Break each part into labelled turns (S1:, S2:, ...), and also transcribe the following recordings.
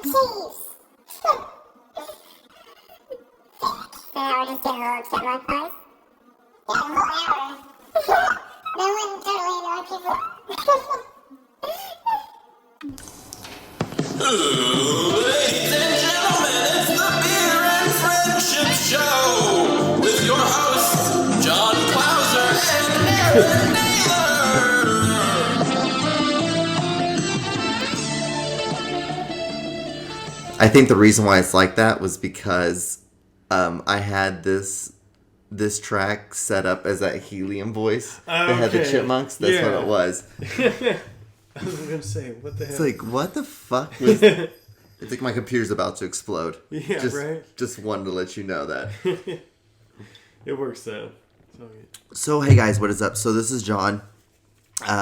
S1: Chiefs. So I would just get a little upset my price. Yeah, a whole hour. That wouldn't totally annoy people.
S2: Ladies and gentlemen, it's the Beer and Friendship Show with your hosts, John Clauser and Aaron Naylor.
S3: I think the reason why it's like that was because I had this track set up as that helium voice that had the chipmunks. That's what it was.
S4: I was going to say, what the heck?
S3: It's like, what the fuck was... It's like my computer's about to explode.
S4: Yeah, right?
S3: Just wanted to let you know that.
S4: It works, though.
S3: So, hey guys, what is up? So, this is John.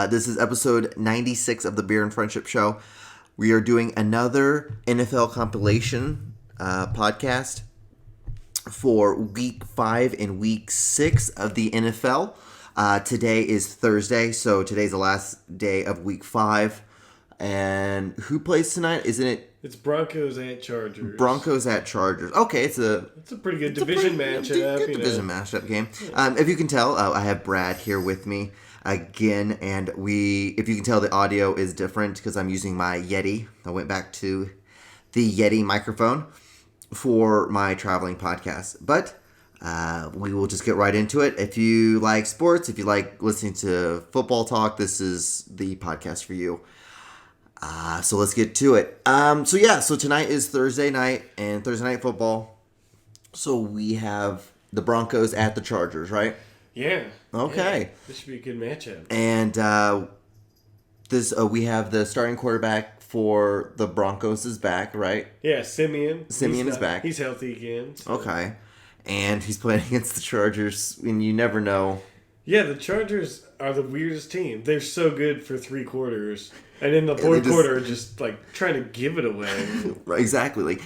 S3: This is episode 96 of the Beer and Friendship Show. We are doing another NFL compilation podcast for week 5 and week 6 of the NFL. Today is Thursday, so today's the last day of week 5. And who plays tonight? Isn't it?
S4: It's Broncos at Chargers.
S3: Broncos at Chargers. Okay, it's a
S4: pretty good division matchup.
S3: Good division matchup game. If you can tell, I have Brad here with me again, and if you can tell, the audio is different because I'm using my Yeti. I went back to the Yeti microphone for my traveling podcast, but we will just get right into it. If you like sports, if you like listening to football talk, this is the podcast for you. So let's get to it. So tonight is Thursday night and Thursday night football. So we have the Broncos at the Chargers, right?
S4: Yeah.
S3: Okay.
S4: Yeah. This should be a good matchup.
S3: And we have the starting quarterback for the Broncos is back, right?
S4: Yeah, Simeon.
S3: Is back.
S4: He's healthy again. So.
S3: Okay. And he's playing against the Chargers, and you never know.
S4: Yeah, the Chargers are the weirdest team. They're so good for 3 quarters. And in the fourth quarter, just like trying to give it away.
S3: Exactly. Like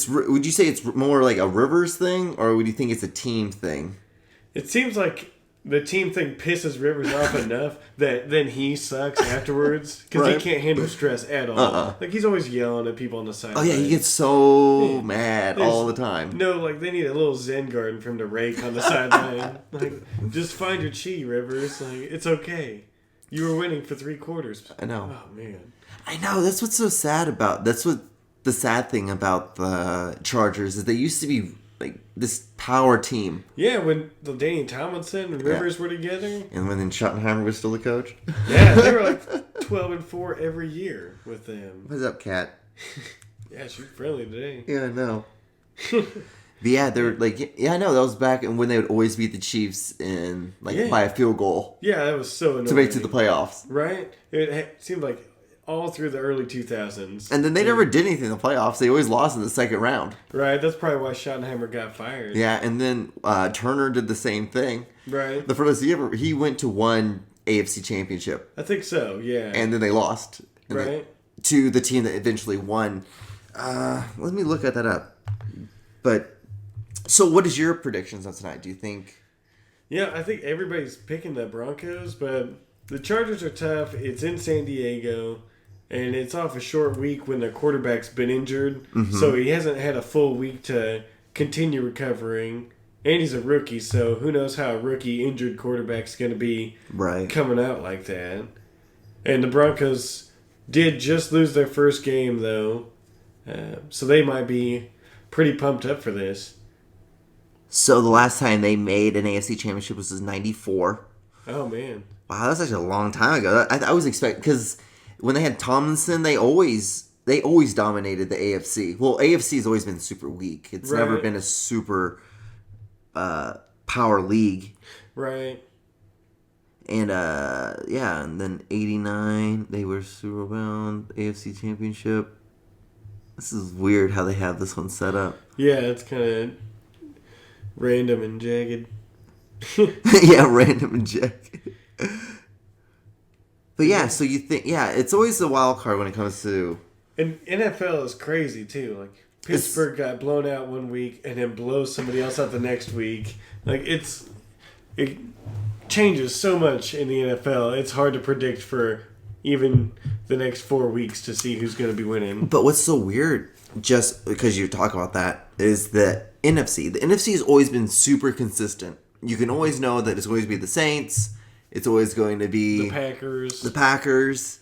S3: would you say it's more like a Rivers thing, or would you think it's a team thing?
S4: It seems like the team thing pisses Rivers off enough that then he sucks afterwards because he can't handle stress at all. Like he's always yelling at people on the sideline.
S3: Oh yeah, he gets so mad all the time.
S4: No, like they need a little Zen garden for him to rake on the sideline. Like, just find your chi, Rivers. Like it's okay. You were winning for 3 quarters.
S3: I know.
S4: Oh, man.
S3: I know. That's what's so sad about... That's what the sad thing about the Chargers is they used to be like this power team.
S4: Yeah, when Danny Tomlinson and Rivers were together.
S3: And when Schottenheimer was still the coach.
S4: Yeah, they were like 12-4 every year with them.
S3: What's up, Kat?
S4: Yeah, she's friendly today.
S3: Yeah, I know. But yeah, they're like, I know. That was back when they would always beat the Chiefs in by a field goal.
S4: Yeah, that was so annoying.
S3: To make it to the playoffs.
S4: Right? It seemed like all through the early 2000s.
S3: And then they never did anything in the playoffs. They always lost in the second round.
S4: Right, that's probably why Schottenheimer got fired.
S3: Yeah, and then Turner did the same thing.
S4: Right.
S3: The first year, he went to one AFC championship.
S4: I think so, yeah.
S3: And then they lost.
S4: Right.
S3: To the team that eventually won. Let me look at that up. But... So, what is your predictions on tonight? Do you think?
S4: Yeah, I think everybody's picking the Broncos, but the Chargers are tough. It's in San Diego, and it's off a short week when the quarterback's been injured, so he hasn't had a full week to continue recovering. And he's a rookie, so who knows how a rookie injured quarterback's going to be coming out like that. And the Broncos did just lose their first game, though, so they might be pretty pumped up for this.
S3: So the last time they made an AFC championship was 94.
S4: Oh, man.
S3: Wow, that's actually a long time ago. I was expecting, because when they had Tomlinson, they always dominated the AFC. Well, AFC has always been super weak. It's never been a super power league.
S4: Right.
S3: And, and then 89, they were Super Bowl, AFC championship. This is weird how they have this one set up.
S4: Yeah, it's kind of... random and jagged.
S3: Yeah, random and jagged. But yeah, so you think... Yeah, it's always a wild card when it comes to...
S4: And NFL is crazy, too. Like, Pittsburgh got blown out one week and then blows somebody else out the next week. Like, it changes so much in the NFL. It's hard to predict for, even the next 4 weeks to see who's going to be winning.
S3: But what's so weird, just because you talk about that, is the NFC. The NFC has always been super consistent. You can always know that it's always be the Saints. It's always going to be
S4: The
S3: Packers.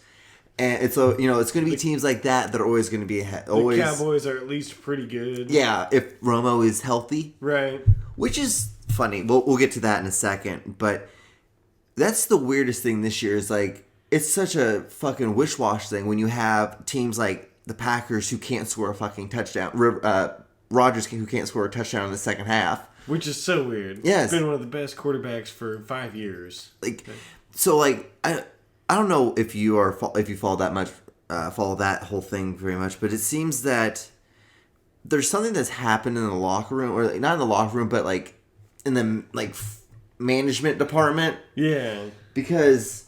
S3: And it's it's going to be teams like that are always going to be ahead. Always.
S4: The Cowboys are at least pretty good.
S3: Yeah, if Romo is healthy.
S4: Right.
S3: Which is funny. We'll get to that in a second. But that's the weirdest thing this year is like, it's such a fucking wish-wash thing when you have teams like the Packers who can't score a fucking touchdown. Rodgers who can't score a touchdown in the second half.
S4: Which is so weird.
S3: Yes.
S4: He's been one of the best quarterbacks for 5 years.
S3: I don't know if you follow that whole thing very much, but it seems that there's something that's happened in the locker room, or not in the locker room, but like in the management department.
S4: Yeah.
S3: Because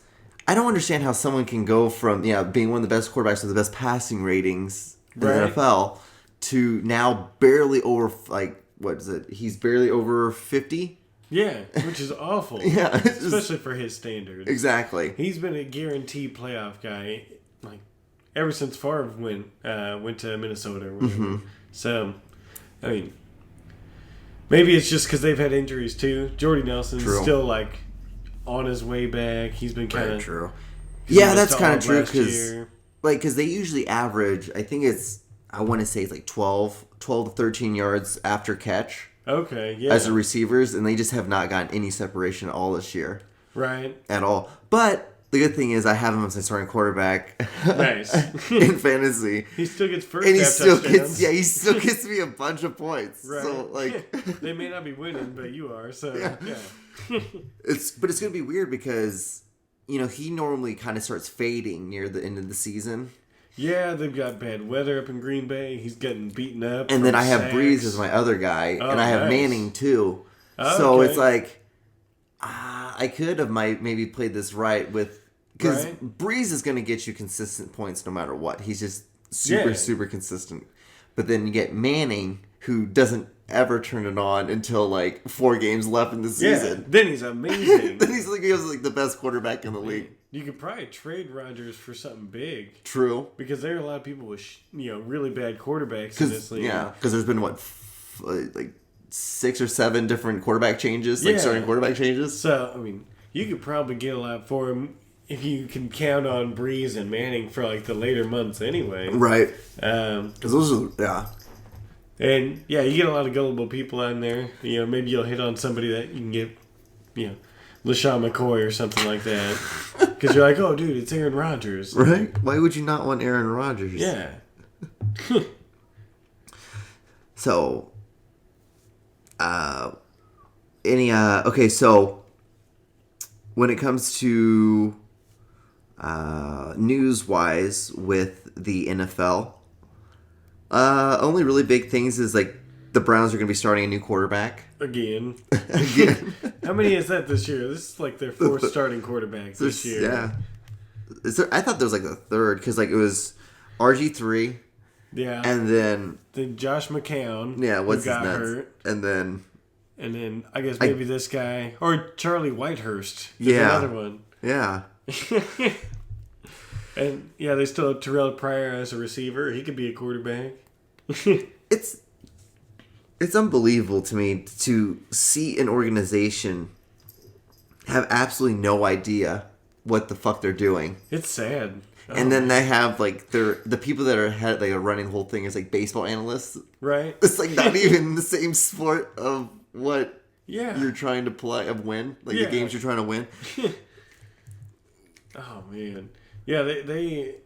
S3: I don't understand how someone can go from being one of the best quarterbacks with the best passing ratings in the NFL to now barely over what is it? He's barely over 50.
S4: Yeah, which is awful.
S3: Yeah,
S4: especially for his standards.
S3: Exactly.
S4: He's been a guaranteed playoff guy, ever since Favre went to Minnesota or whatever.
S3: Mm-hmm.
S4: So, I mean, maybe it's just because they've had injuries too. Jordy Nelson's still on his way back. He's been kind of
S3: true. Yeah, that's kind of true because they usually average. I want to say it's 12 to 13 yards after catch.
S4: Okay, yeah.
S3: As the receivers, and they just have not gotten any separation at all this year.
S4: Right.
S3: At all. But the good thing is I have him as my starting quarterback.
S4: Nice.
S3: In fantasy.
S4: He still gets first
S3: and
S4: touchdowns.
S3: He still gets me a bunch of points.
S4: Right.
S3: So
S4: they may not be winning, but you are, so yeah.
S3: But it's gonna be weird because, he normally kind of starts fading near the end of the season.
S4: Yeah, they've got bad weather up in Green Bay. He's getting beaten up.
S3: And then I have Breeze as my other guy, and I have Manning too.
S4: Oh,
S3: so
S4: okay.
S3: it's like, I could have maybe played this right with, because Breeze is going to get you consistent points no matter what. He's just super consistent. But then you get Manning, who doesn't ever turn it on until 4 games left in the season.
S4: Yeah, then he's amazing.
S3: Then he was the best quarterback in the league.
S4: You could probably trade Rodgers for something big.
S3: True.
S4: Because there are a lot of people with really bad quarterbacks in this league.
S3: Yeah, because there's been 6 or 7 different quarterback changes, starting quarterback changes.
S4: So, I mean, you could probably get a lot for him if you can count on Breeze and Manning for the later months anyway.
S3: Right. Because those are,
S4: And you get a lot of gullible people out in there. Maybe you'll hit on somebody that you can get, LaShawn McCoy or something like that. Because you're like, oh, dude, it's Aaron Rodgers.
S3: Right? Why would you not want Aaron Rodgers?
S4: Yeah.
S3: So, okay, so when it comes to news-wise with the NFL, only really big things is the Browns are going to be starting a new quarterback.
S4: Again. How many is that this year? This is their 4th starting quarterback this year.
S3: Yeah. I thought there was the 3rd because it was RG3.
S4: Yeah.
S3: And then
S4: Josh McCown.
S3: Yeah, what's
S4: who got
S3: his nuts?
S4: hurt.
S3: And then
S4: I guess maybe this guy or Charlie Whitehurst.
S3: Yeah.
S4: Another one.
S3: Yeah.
S4: And they still have Terrell Pryor as a receiver. He could be a quarterback.
S3: It's unbelievable to me to see an organization have absolutely no idea what the fuck they're doing.
S4: It's sad.
S3: And then they have the people that are running the whole thing is baseball analysts.
S4: Right.
S3: It's not even the same sport of what you're trying to play win. The games you're trying to win.
S4: Oh man. Yeah, they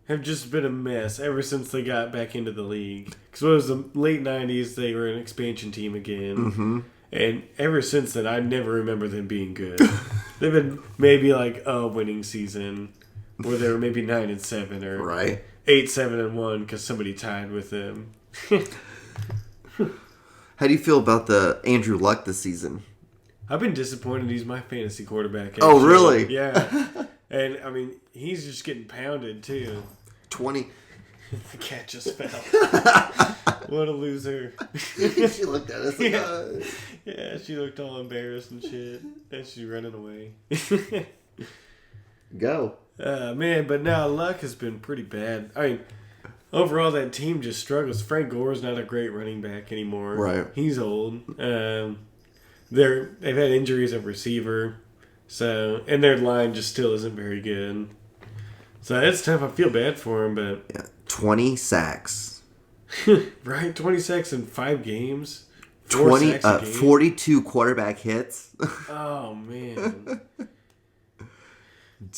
S4: have just been a mess ever since they got back into the league. Because it was the late 90s, they were an expansion team again. Mm-hmm. And ever since then, I never remember them being good. They've been maybe a winning season where they were maybe 9-7 or 8-7-1 because somebody tied with them.
S3: How do you feel about the Andrew Luck this season?
S4: I've been disappointed he's my fantasy quarterback. Actually.
S3: Oh, really?
S4: Yeah. And, I mean, he's just getting pounded, too.
S3: 20.
S4: The cat just fell. What a loser.
S3: She looked at us
S4: Yeah, she looked all embarrassed and shit. And she's running away.
S3: Go.
S4: Man, but now luck has been pretty bad. I mean, overall that team just struggles. Frank Gore's not a great running back anymore.
S3: Right.
S4: He's old. They've had injuries at receiver, and their line just still isn't very good. So it's tough. I feel bad for him, but
S3: Yeah, 20 sacks.
S4: right, 20 sacks in 5 games.
S3: 42 quarterback hits.
S4: Oh man.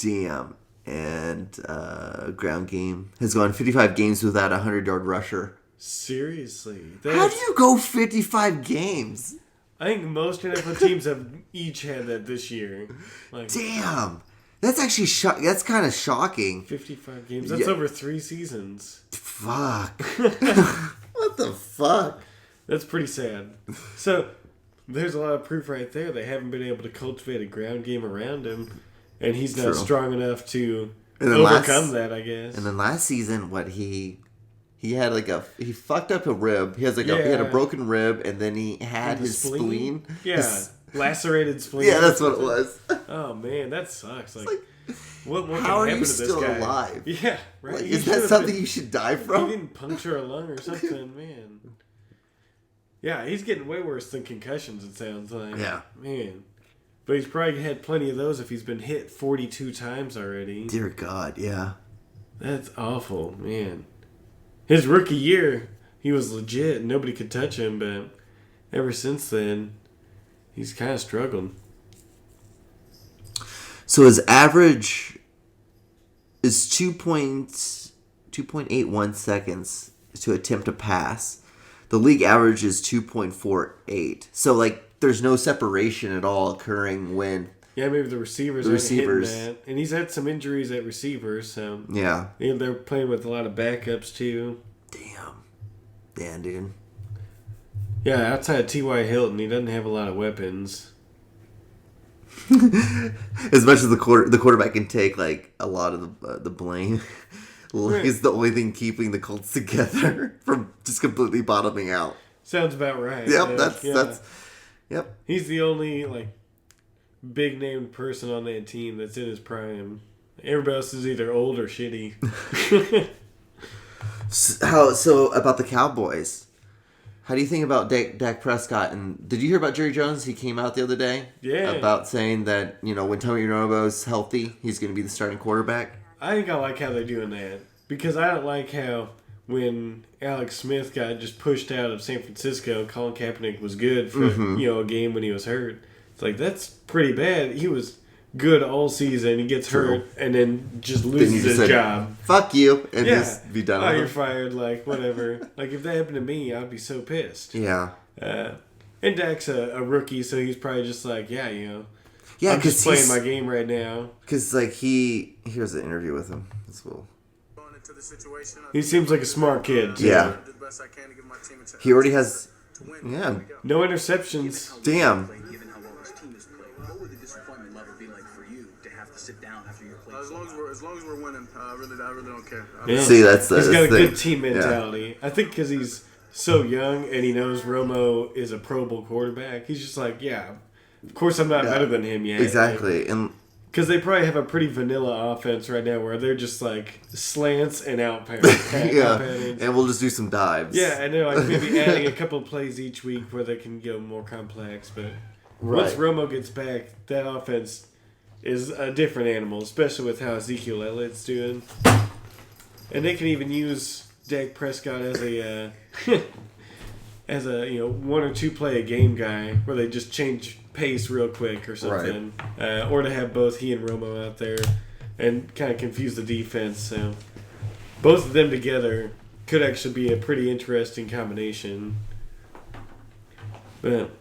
S3: Damn. And ground game has gone 55 games without a 100-yard rusher.
S4: Seriously.
S3: How do you go 55 games?
S4: I think most NFL teams have each had that this year. Like,
S3: Damn. That's actually that's kind of shocking.
S4: 55 games. That's over 3 seasons.
S3: Fuck. What the fuck?
S4: That's pretty sad. So, there's a lot of proof right there. They haven't been able to cultivate a ground game around him. And he's not strong enough to overcome that, I guess.
S3: And then last season, he had he fucked up a rib. He had a broken rib, and then he had his spleen.
S4: Yeah, lacerated spleen.
S3: Yeah, that's what it was.
S4: Oh man, that sucks. Like what more
S3: how
S4: can
S3: are
S4: happen
S3: you
S4: to this
S3: still
S4: guy?
S3: alive?
S4: Yeah, right.
S3: Like, is that something you should die from?
S4: He didn't puncture a lung or something, man. Yeah, he's getting way worse than concussions. It sounds like.
S3: Yeah,
S4: man. But he's probably had plenty of those if he's been hit 42 times already.
S3: Dear God, yeah.
S4: That's awful, man. His rookie year, he was legit. Nobody could touch him, but ever since then, he's kind of struggled.
S3: So his average is 2.81 seconds to attempt a pass. The league average is 2.48. So, there's no separation at all occurring when...
S4: Yeah, maybe the receivers aren't hitting that. And he's had some injuries at receivers, so...
S3: Yeah.
S4: They're playing with a lot of backups, too.
S3: Damn, dude.
S4: Yeah, outside of T.Y. Hilton, he doesn't have a lot of weapons.
S3: As much as the quarterback can take, a lot of the blame. He's the only thing keeping the Colts together from just completely bottoming out.
S4: Sounds about right.
S3: Yep, that's... Yep.
S4: He's the only, big named person on that team that's in his prime. Everybody else is either old or shitty.
S3: So about the Cowboys, how do you think about Dak Prescott? And did you hear about Jerry Jones? He came out the other day about saying that, when Tony Romo's healthy, he's going to be the starting quarterback. I
S4: think I like how they're doing that, because I don't like how when Alex Smith got just pushed out of San Francisco, Colin Kaepernick was good for a game when he was hurt. It's that's pretty bad. He was good all season. He gets hurt and then just loses his job.
S3: Fuck you, and just be done with it.
S4: You're fired, whatever. If that happened to me, I'd be so pissed.
S3: Yeah.
S4: And Dak's a rookie, so he's probably just I'm just playing my game right now.
S3: Because, here's an interview with him. That's cool.
S4: He seems like a smart kid, too.
S3: Yeah. He already has... Yeah.
S4: No interceptions.
S3: Damn.
S5: As long as we're winning, I really don't care.
S3: See, he's
S4: got a good team mentality. Yeah. I think because he's so young and he knows Romo is a Pro Bowl quarterback, he's just of course I'm not better than him yet.
S3: Exactly. And
S4: because they probably have a pretty vanilla offense right now where they're just slants and out patterns.
S3: And we'll just do some dives.
S4: Yeah, and they're maybe adding a couple of plays each week where they can go more complex. But once Romo gets back, that offense is a different animal, especially with how Ezekiel Elliott's doing. And they can even use Dak Prescott as a one or two play a game guy where they just change pace real quick or something, or to have both he and Romo out there and kind of confuse the defense. So both of them together could actually be a pretty interesting combination. But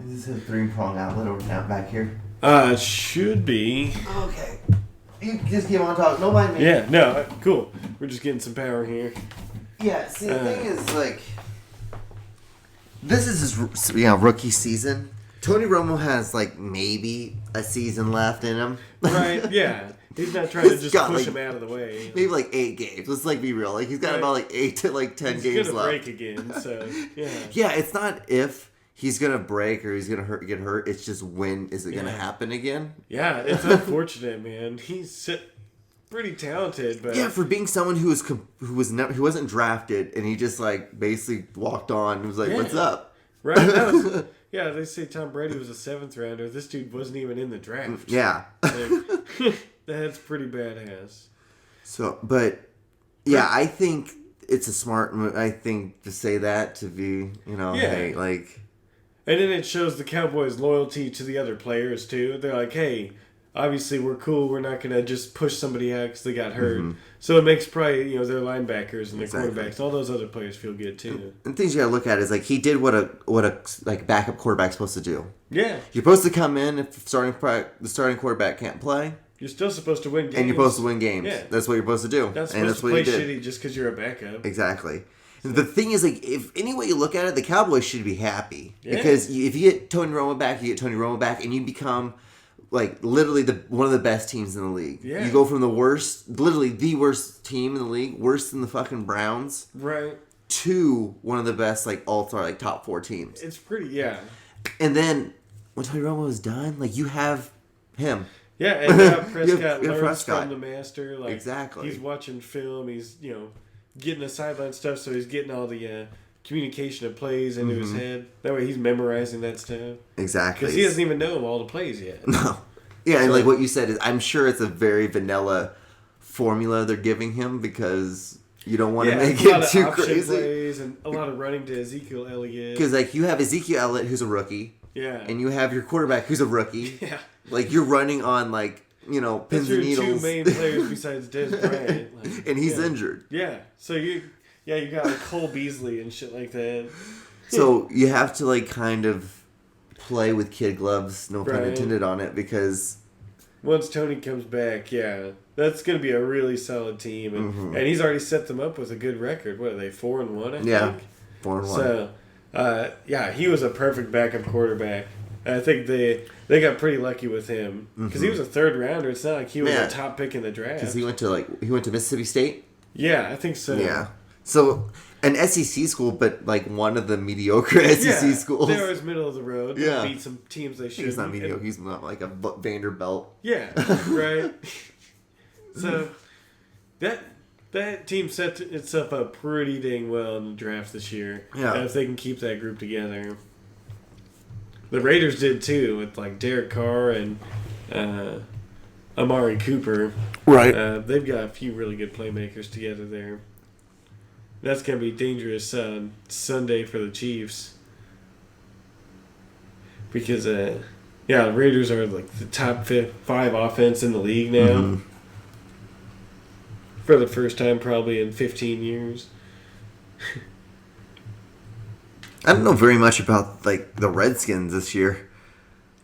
S3: is this a 3-prong outlet over now back here?
S4: It should be.
S3: Okay. You just keep on talking. Don't mind me.
S4: Yeah. No. Cool. We're just getting some power here.
S3: Yeah. See, the thing is, this is his rookie season. Tony Romo has maybe a season left in him.
S4: Right, yeah. He's not trying to just push him out of the way.
S3: Maybe 8 games. Let's be real. He's got about 8 to 10 games left.
S4: He's gonna break again, so yeah.
S3: Yeah, it's not if he's gonna break or he's gonna get hurt. It's just when is it gonna happen again?
S4: Yeah, it's unfortunate, man. He's pretty talented, but
S3: Yeah, for being someone who wasn't drafted and he just like basically walked on and was like, "What's up?"
S4: Right? Yeah, they say Tom Brady was a 7th rounder. This dude wasn't even in the draft.
S3: Yeah.
S4: Like, that's pretty badass.
S3: So, but yeah, I think it's a smart move. I think to say that to be, hey, like.
S4: And then it shows the Cowboys' loyalty to the other players too. They're like, hey, obviously we're cool. We're not gonna just push somebody out because they got hurt. Mm-hmm. So it makes probably their linebackers and their quarterbacks, all those other players feel good too.
S3: And things you gotta look at is like he did what a like backup quarterback's supposed to do.
S4: Yeah,
S3: you're supposed to come in if the starting quarterback can't play.
S4: You're still supposed to win games.
S3: And you're supposed to win games. Yeah. That's what you're supposed to do.
S4: That's supposed to play shitty just because you're a backup.
S3: Exactly. The thing is, like, if any way you look at it, the Cowboys should be happy. Yeah. Because if you get Tony Romo back, and you become, like, literally one of the best teams in the league. Yeah. You go from literally the worst team in the league, worse than the fucking Browns.
S4: Right.
S3: To one of the best, like, all-star, like, top 4 teams.
S4: It's pretty, yeah.
S3: And then, when Tony Romo is done, like, you have him.
S4: Yeah, and now Prescott learns from the master. Like,
S3: exactly.
S4: He's watching film. He's, getting the sideline stuff, so he's getting all the communication of plays into his head. That way he's memorizing that stuff.
S3: Exactly.
S4: Because he doesn't even know all the plays yet.
S3: No. Yeah, and like what you said is, I'm sure it's a very vanilla formula they're giving him because you don't want to make it too crazy.
S4: Plays and a lot of running to Ezekiel Elliott.
S3: Because like you have Ezekiel Elliott who's a rookie.
S4: Yeah.
S3: And you have your quarterback who's a rookie.
S4: Yeah.
S3: Like you're running on like, pins and needles.
S4: That's your 2 main players besides Des Bryant. Like,
S3: and he's injured.
S4: Yeah. So you got like Cole Beasley and shit like that.
S3: So you have to like kind of play with kid gloves, no pun intended on it, because
S4: once Tony comes back, that's going to be a really solid team, and he's already set them up with a good record. What are they, 4-1? I think.
S3: 4-1.
S4: So, he was a perfect backup quarterback. I think they got pretty lucky with him because he was a 3rd rounder. It's not like he was a top pick in the draft.
S3: Because he went to Mississippi State.
S4: Yeah, I think so.
S3: Yeah, so an SEC school, but like one of the mediocre SEC schools.
S4: They were always middle of the road. They beat some teams they shouldn't.
S3: He's not mediocre. He's not like a Vanderbilt.
S4: Yeah, right. So that team set itself up pretty dang well in the draft this year.
S3: Yeah,
S4: if they can keep that group together. The Raiders did too, with like Derek Carr and Amari Cooper.
S3: Right.
S4: They've got a few really good playmakers together there. That's going to be dangerous Sunday for the Chiefs. Because, the Raiders are like the top 5 offense in the league now. Mm-hmm. For the first time probably in 15 years.
S3: I don't know very much about like the Redskins this year.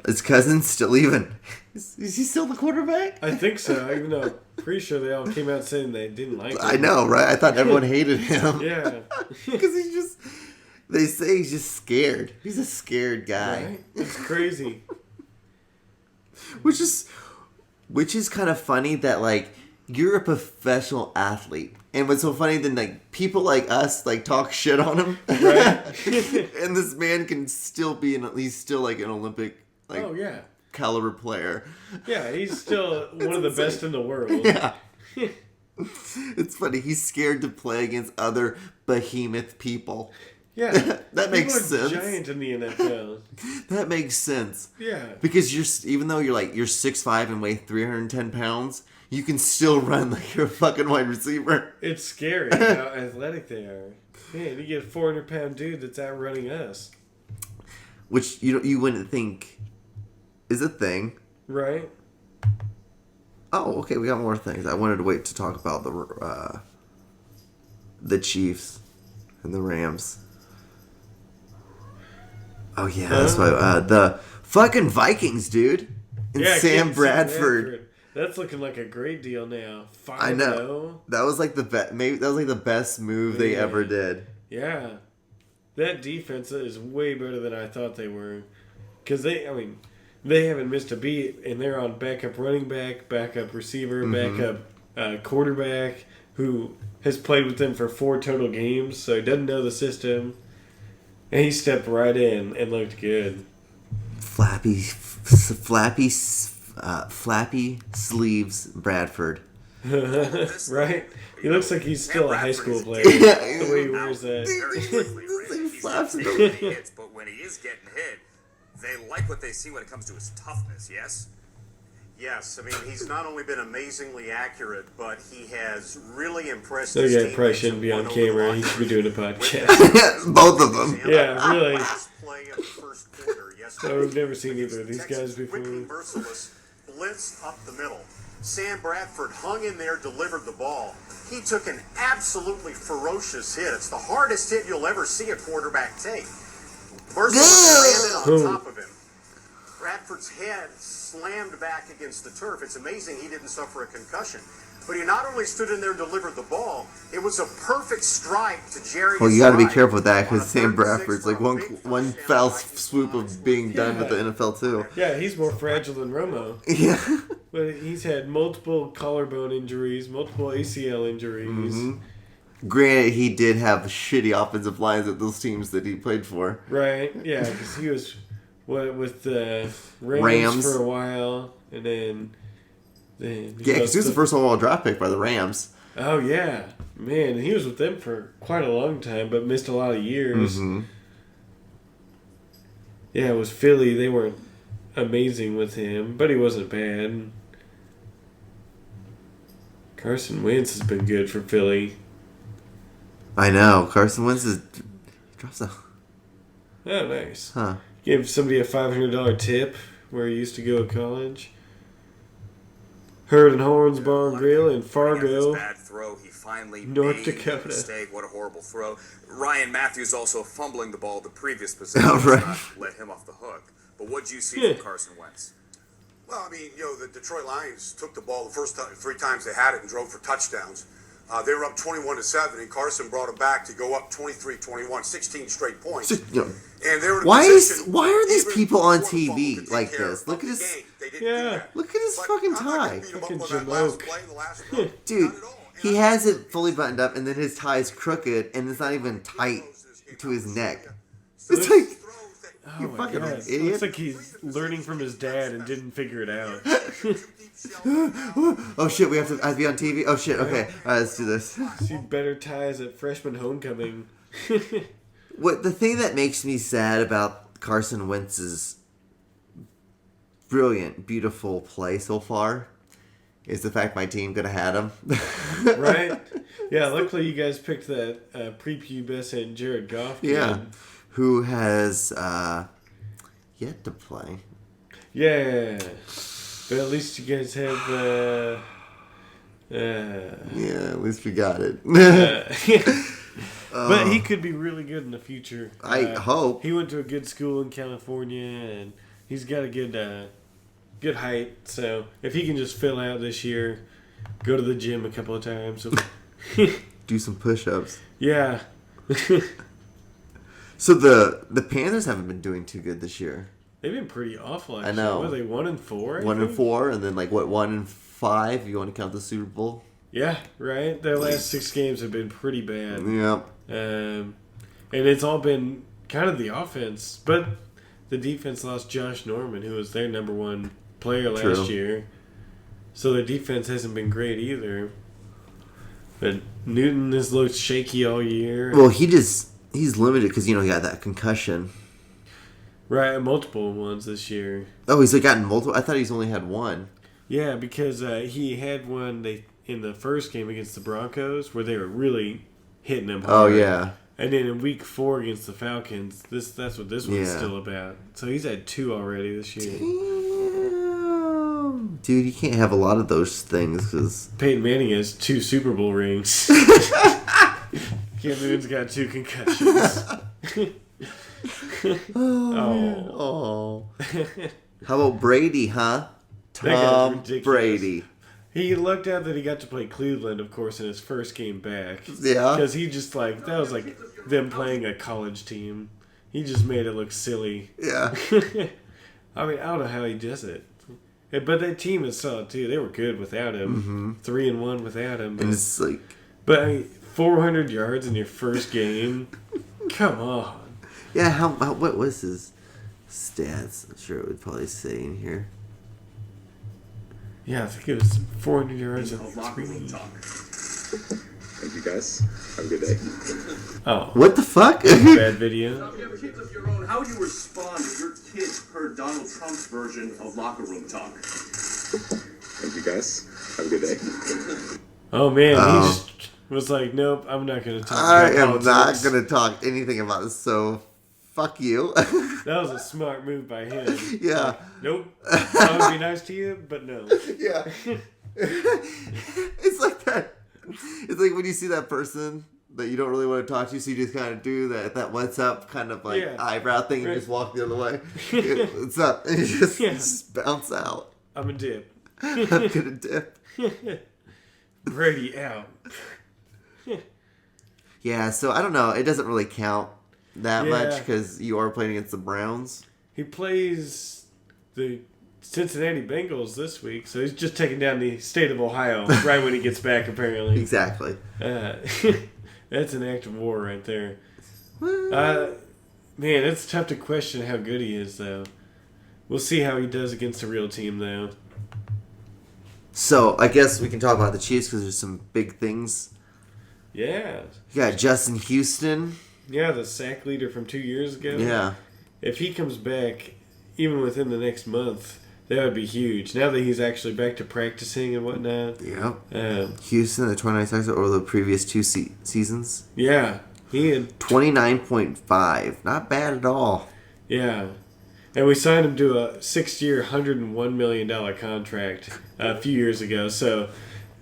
S3: Is Cousins still even? Is he still the quarterback?
S4: I think so. Even though I'm pretty sure they all came out saying they didn't like him.
S3: I know, right? I thought everyone hated him.
S4: Yeah,
S3: because they say he's just scared. He's a scared guy.
S4: Right? It's crazy.
S3: Which is kind of funny that like you're a professional athlete. And what's so funny then like people like us like talk shit on him.
S4: Right.
S3: And this man can still be he's still like an Olympic caliber player.
S4: Yeah, he's still one of the best in the world.
S3: Yeah. It's funny, he's scared to play against other behemoth people.
S4: Yeah.
S3: That makes sense.
S4: Giant in the NFL.
S3: That makes sense.
S4: Yeah.
S3: Because even though you're 6'5" and weigh 310 pounds, you can still run like you're a fucking wide receiver.
S4: It's scary how athletic they are. Man, you get a 400-pound dude that's outrunning us.
S3: Which you wouldn't think is a thing.
S4: Right.
S3: Oh, okay, we got more things. I wanted to wait to talk about the Chiefs and the Rams. Oh, yeah, that's why. The fucking Vikings, dude. And Sam Bradford.
S4: That's looking like a great deal now. 5-0.
S3: I know. That was like the best move they ever did.
S4: Yeah. That defense is way better than I thought they were. Because they haven't missed a beat, and they're on backup running back, backup receiver, backup quarterback, who has played with them for 4 total games, so he doesn't know the system. And he stepped right in and looked good.
S3: Flappy sleeves Bradford.
S4: Right? He looks like he's still a high school player.
S3: Yeah.
S4: The way he wears that.
S6: Very quickly, Rick. He's
S3: Flaps
S6: not
S3: it
S6: taking any hits, but when he is getting hit, they like what they see when it comes to his toughness, yes?
S7: Yes, I mean, he's not only been amazingly accurate, but he has really impressed
S4: So
S7: his
S4: yeah,
S7: teammates.
S4: probably shouldn't be on
S7: and won over
S4: camera.
S7: the
S4: He
S7: locker
S4: should be
S7: room.
S4: doing a podcast.
S3: Both of them.
S4: Yeah, really.
S7: Last play of the first quarter yesterday.
S4: Oh, we've never seen either of these
S7: Texas
S4: guys before.
S7: quickly merciless blitz up the middle. Sam Bradford hung in there, delivered the ball. He took an absolutely ferocious hit. It's the hardest hit you'll ever see a quarterback take. Merciless landed on top of him. Bradford's head slammed back against the turf. It's amazing he didn't suffer a concussion. But he not only stood in there and delivered the ball, it was a perfect strike to Jerry.
S3: Well, you got to be careful with that because Sam Bradford's like one foul swoop of being done with the NFL too.
S4: Yeah, he's more fragile than Romo.
S3: Yeah.
S4: But he's had multiple collarbone injuries, multiple ACL injuries.
S3: Granted, he did have shitty offensive lines at those teams that he played for.
S4: Right? Yeah, because he was with the Rams
S3: Rams.
S4: for a while, and then
S3: Yeah, because he was the first overall draft pick by the Rams.
S4: Oh yeah, man, he was with them for quite a long time, but missed a lot of years. Yeah, it was Philly. They weren't amazing with him, but he wasn't bad. Carson Wentz has been good for Philly.
S3: I know. Carson Wentz drops a...
S4: Oh, nice.
S3: Huh.
S4: Give somebody a $500 tip where he used to go to college. Herd and Horns Bar and Grill in Fargo.
S6: Bad throw. He finally
S4: North
S6: made
S4: Dakota.
S6: a mistake. What a horrible throw. Ryan Matthews also fumbling the ball the previous possession.
S3: Oh, right.
S6: Not let him off the hook. But what do you see from Carson Wentz?
S5: Well, I mean, the Detroit Lions took the ball the first 3 times they had it and drove for touchdowns. They were up 21-7, and Carson brought them back to go up 23-21, 16 straight points. And they were in a
S3: Why
S5: position
S3: are these
S5: even
S3: people on
S5: before the ball
S3: TV
S5: could take
S3: like
S5: care
S3: this?
S5: of
S3: Look at
S5: the
S3: his...
S5: game. They didn't do
S4: Yeah.
S5: that.
S3: Look at his
S5: But
S3: fucking
S5: I'm not gonna
S3: tie.
S5: beat him up
S4: Fucking
S5: on that last
S4: Jamoke.
S5: play, the last run.
S3: Dude,
S5: Not at all. And
S3: he
S5: I-
S3: has it fully buttoned up, and then his tie is crooked, and it's not even tight to his neck. It's like...
S4: Oh
S3: You
S4: my
S3: fucking
S4: god. It
S3: idiot.
S4: looks like he's learning from his dad and didn't figure it out.
S3: Oh shit, I have to be on TV? Oh shit, okay. Alright, let's do this.
S4: See better ties at freshman homecoming.
S3: The thing that makes me sad about Carson Wentz's brilliant, beautiful play so far is the fact my team could have had him.
S4: Right? Yeah, luckily you guys picked that prepubescent Jared Goff kid.
S3: Yeah. Who has yet to play.
S4: Yeah. But at least you guys have
S3: Yeah, at least we got it.
S4: but he could be really good in the future.
S3: I hope.
S4: He went to a good school in California, and he's got a good height. So if he can just fill out this year, go to the gym a couple of times.
S3: Do some push-ups.
S4: Yeah.
S3: So the Panthers haven't been doing too good this year.
S4: They've been pretty awful, actually.
S3: I know.
S4: What are they, 1-4?
S3: 1-4, and then 1-5 if you want to count the Super Bowl.
S4: Yeah, right? Their last 6 games have been pretty bad.
S3: Yep.
S4: And it's all been kind of the offense. But the defense lost Josh Norman, who was their number 1 player last year. So their defense hasn't been great either. But Newton has looked shaky all year.
S3: Well, he's limited because, he got that concussion.
S4: Right, multiple ones this year.
S3: Oh, he's gotten multiple? I thought he's only had one.
S4: Yeah, because he had one in the first game against the Broncos where they were really hitting him
S3: Oh,
S4: hard.
S3: yeah.
S4: And then in week 4 against the Falcons, that's what this one's
S3: Yeah.
S4: still about. So he's had 2 already this year.
S3: Damn. Dude, you can't have a lot of those things because...
S4: Peyton Manning has 2 Super Bowl rings. Cam Newton's got 2 concussions.
S3: Oh. How about Brady, huh?
S4: That guy's
S3: Tom
S4: ridiculous.
S3: Brady.
S4: He lucked out that he got to play Cleveland, of course, in his first game back.
S3: Yeah.
S4: Because he just that was like them playing a college team. He just made it look silly.
S3: Yeah.
S4: I mean, I don't know how he does it. But that team is solid, too. They were good without him. 3-1 without him.
S3: And it's
S4: But I mean, 400 yards in your first game? Come on.
S3: Yeah, what was his stats? I'm sure it would probably say in here.
S4: Yeah, I think it was 400 yards and
S6: Locker room
S4: 3.
S6: talk. Thank you guys. Have a good day.
S4: Oh,
S3: What the fuck?
S4: bad video.
S6: If you have kids of your own, how would you respond if your kids heard Donald Trump's version of locker room talk? Thank you guys. Have a good day.
S4: Oh man, he just was like, nope, I'm not going to talk
S3: I
S4: about
S3: am
S4: politics.
S3: not going to talk anything about this, so fuck you.
S4: That was a smart move by him.
S3: Yeah.
S4: Nope. I would be nice to you, but no.
S3: Yeah. It's like that. It's like when you see that person that you don't really want to talk to, so you just kind of do that what's up kind of like eyebrow thing and just walk the other way. What's up? And you just bounce out.
S4: I'm a dip.
S3: I'm going to dip.
S4: Brady out.
S3: Yeah, so I don't know. It doesn't really count that much
S4: Yeah.
S3: because you are playing against the Browns.
S4: He plays the Cincinnati Bengals this week, so he's just taking down the state of Ohio right when he gets back, apparently.
S3: Exactly.
S4: That's an act of war right there. Man, it's tough to question how good he is, though. We'll see how he does against the real team, though.
S3: So I guess we can talk about the Chiefs because there's some big things.
S4: Yeah.
S3: You got Justin Houston.
S4: Yeah, the sack leader from 2 years ago.
S3: Yeah.
S4: If he comes back, even within the next month, that would be huge. Now that he's actually back to practicing and whatnot.
S3: Yep. Houston, the 29 sacks over the previous two seasons.
S4: Yeah. He had
S3: 29.5. Not bad at all.
S4: Yeah. And we signed him to a 6-year, $101 million contract a few years ago. So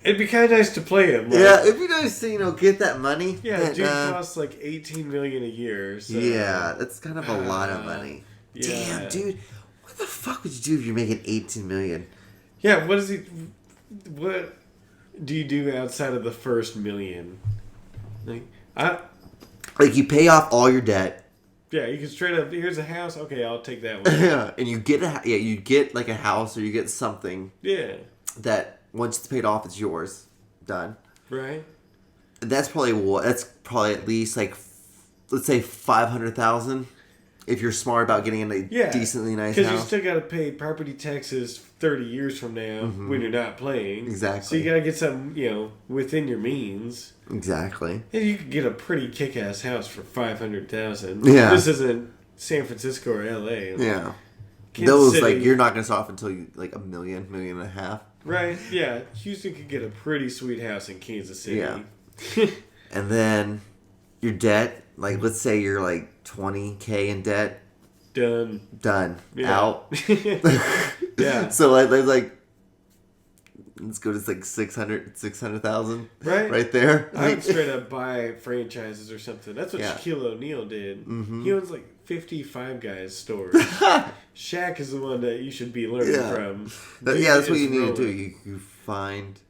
S4: it'd be kind of nice to play him. Like,
S3: Yeah, it'd be nice to, get that money.
S4: Yeah,
S3: that,
S4: dude costs like $18 million a year. So.
S3: Yeah, that's kind of a lot of money.
S4: Yeah.
S3: Damn, dude. What the fuck would you do if you're making $18 million?
S4: Yeah, what do you do outside of the first million?
S3: Like, you pay off all your debt.
S4: Yeah, you can straight up, here's a house, okay, I'll take that one.
S3: Yeah, and you get like a house or you get something.
S4: Yeah.
S3: That once it's paid off, it's yours. Done.
S4: Right.
S3: That's probably at least like, let's say $500,000 if you're smart about getting in a decently nice house.
S4: Because you still got to pay property taxes 30 years from now when you're not playing.
S3: Exactly.
S4: So you got to get something, within your means.
S3: Exactly.
S4: And you could get a pretty kick-ass house for $500,000.
S3: Yeah.
S4: This isn't San Francisco or LA.
S3: Yeah.
S4: Kansas City,
S3: you're not going to start off until you like $1 million, $1.5 million.
S4: Right, yeah. Houston could get a pretty sweet house in Kansas City.
S3: Yeah. And then your debt, like let's say you're like $20,000 in debt. Done.
S4: Yeah.
S3: Out.
S4: Yeah.
S3: So like let's go to like 600,000. Right there.
S4: I would straight up buy franchises or something. That's what Shaquille O'Neal did.
S3: Mm-hmm.
S4: He owns like 55 Guys stores. Shaq is the one that you should be learning from.
S3: That's what you need to do. You find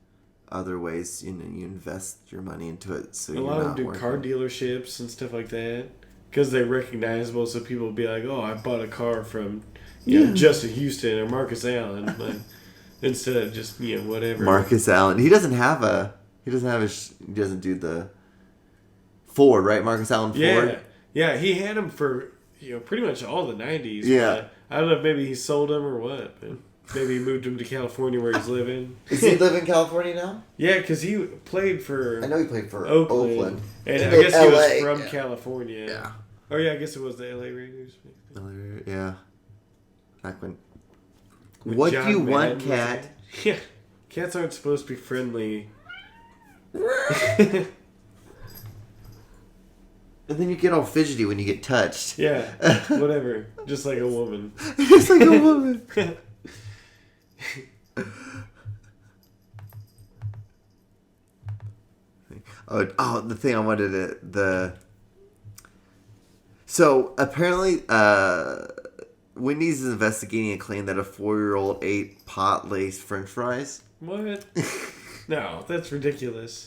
S3: other ways, you invest your money into it. So
S4: a lot of them do car dealerships and stuff like that because they're recognizable. So people will be like, "Oh, I bought a car from Justin Houston or Marcus Allen," like, instead of just whatever.
S3: Marcus Allen. He doesn't do the Ford, right? Marcus Allen Ford.
S4: Yeah. He had them for pretty much all the 90s.
S3: Yeah.
S4: I don't know if maybe he sold them or what. But maybe he moved him to California where he's living.
S3: Does he live in California now?
S4: Yeah, because he played for.
S3: I know he played for
S4: Oakland. And I guess he was from California. Yeah. Oh yeah, I guess it was the LA Raiders.
S3: Yeah. Back when. What do you want, cat?
S4: Yeah. Cats aren't supposed to be friendly.
S3: And then you get all fidgety when you get touched.
S4: Yeah, whatever. Just like a woman.
S3: Just like a woman. The thing I wanted So apparently, Wendy's is investigating a claim that a 4-year-old ate pot-laced French fries.
S4: What? No, that's ridiculous.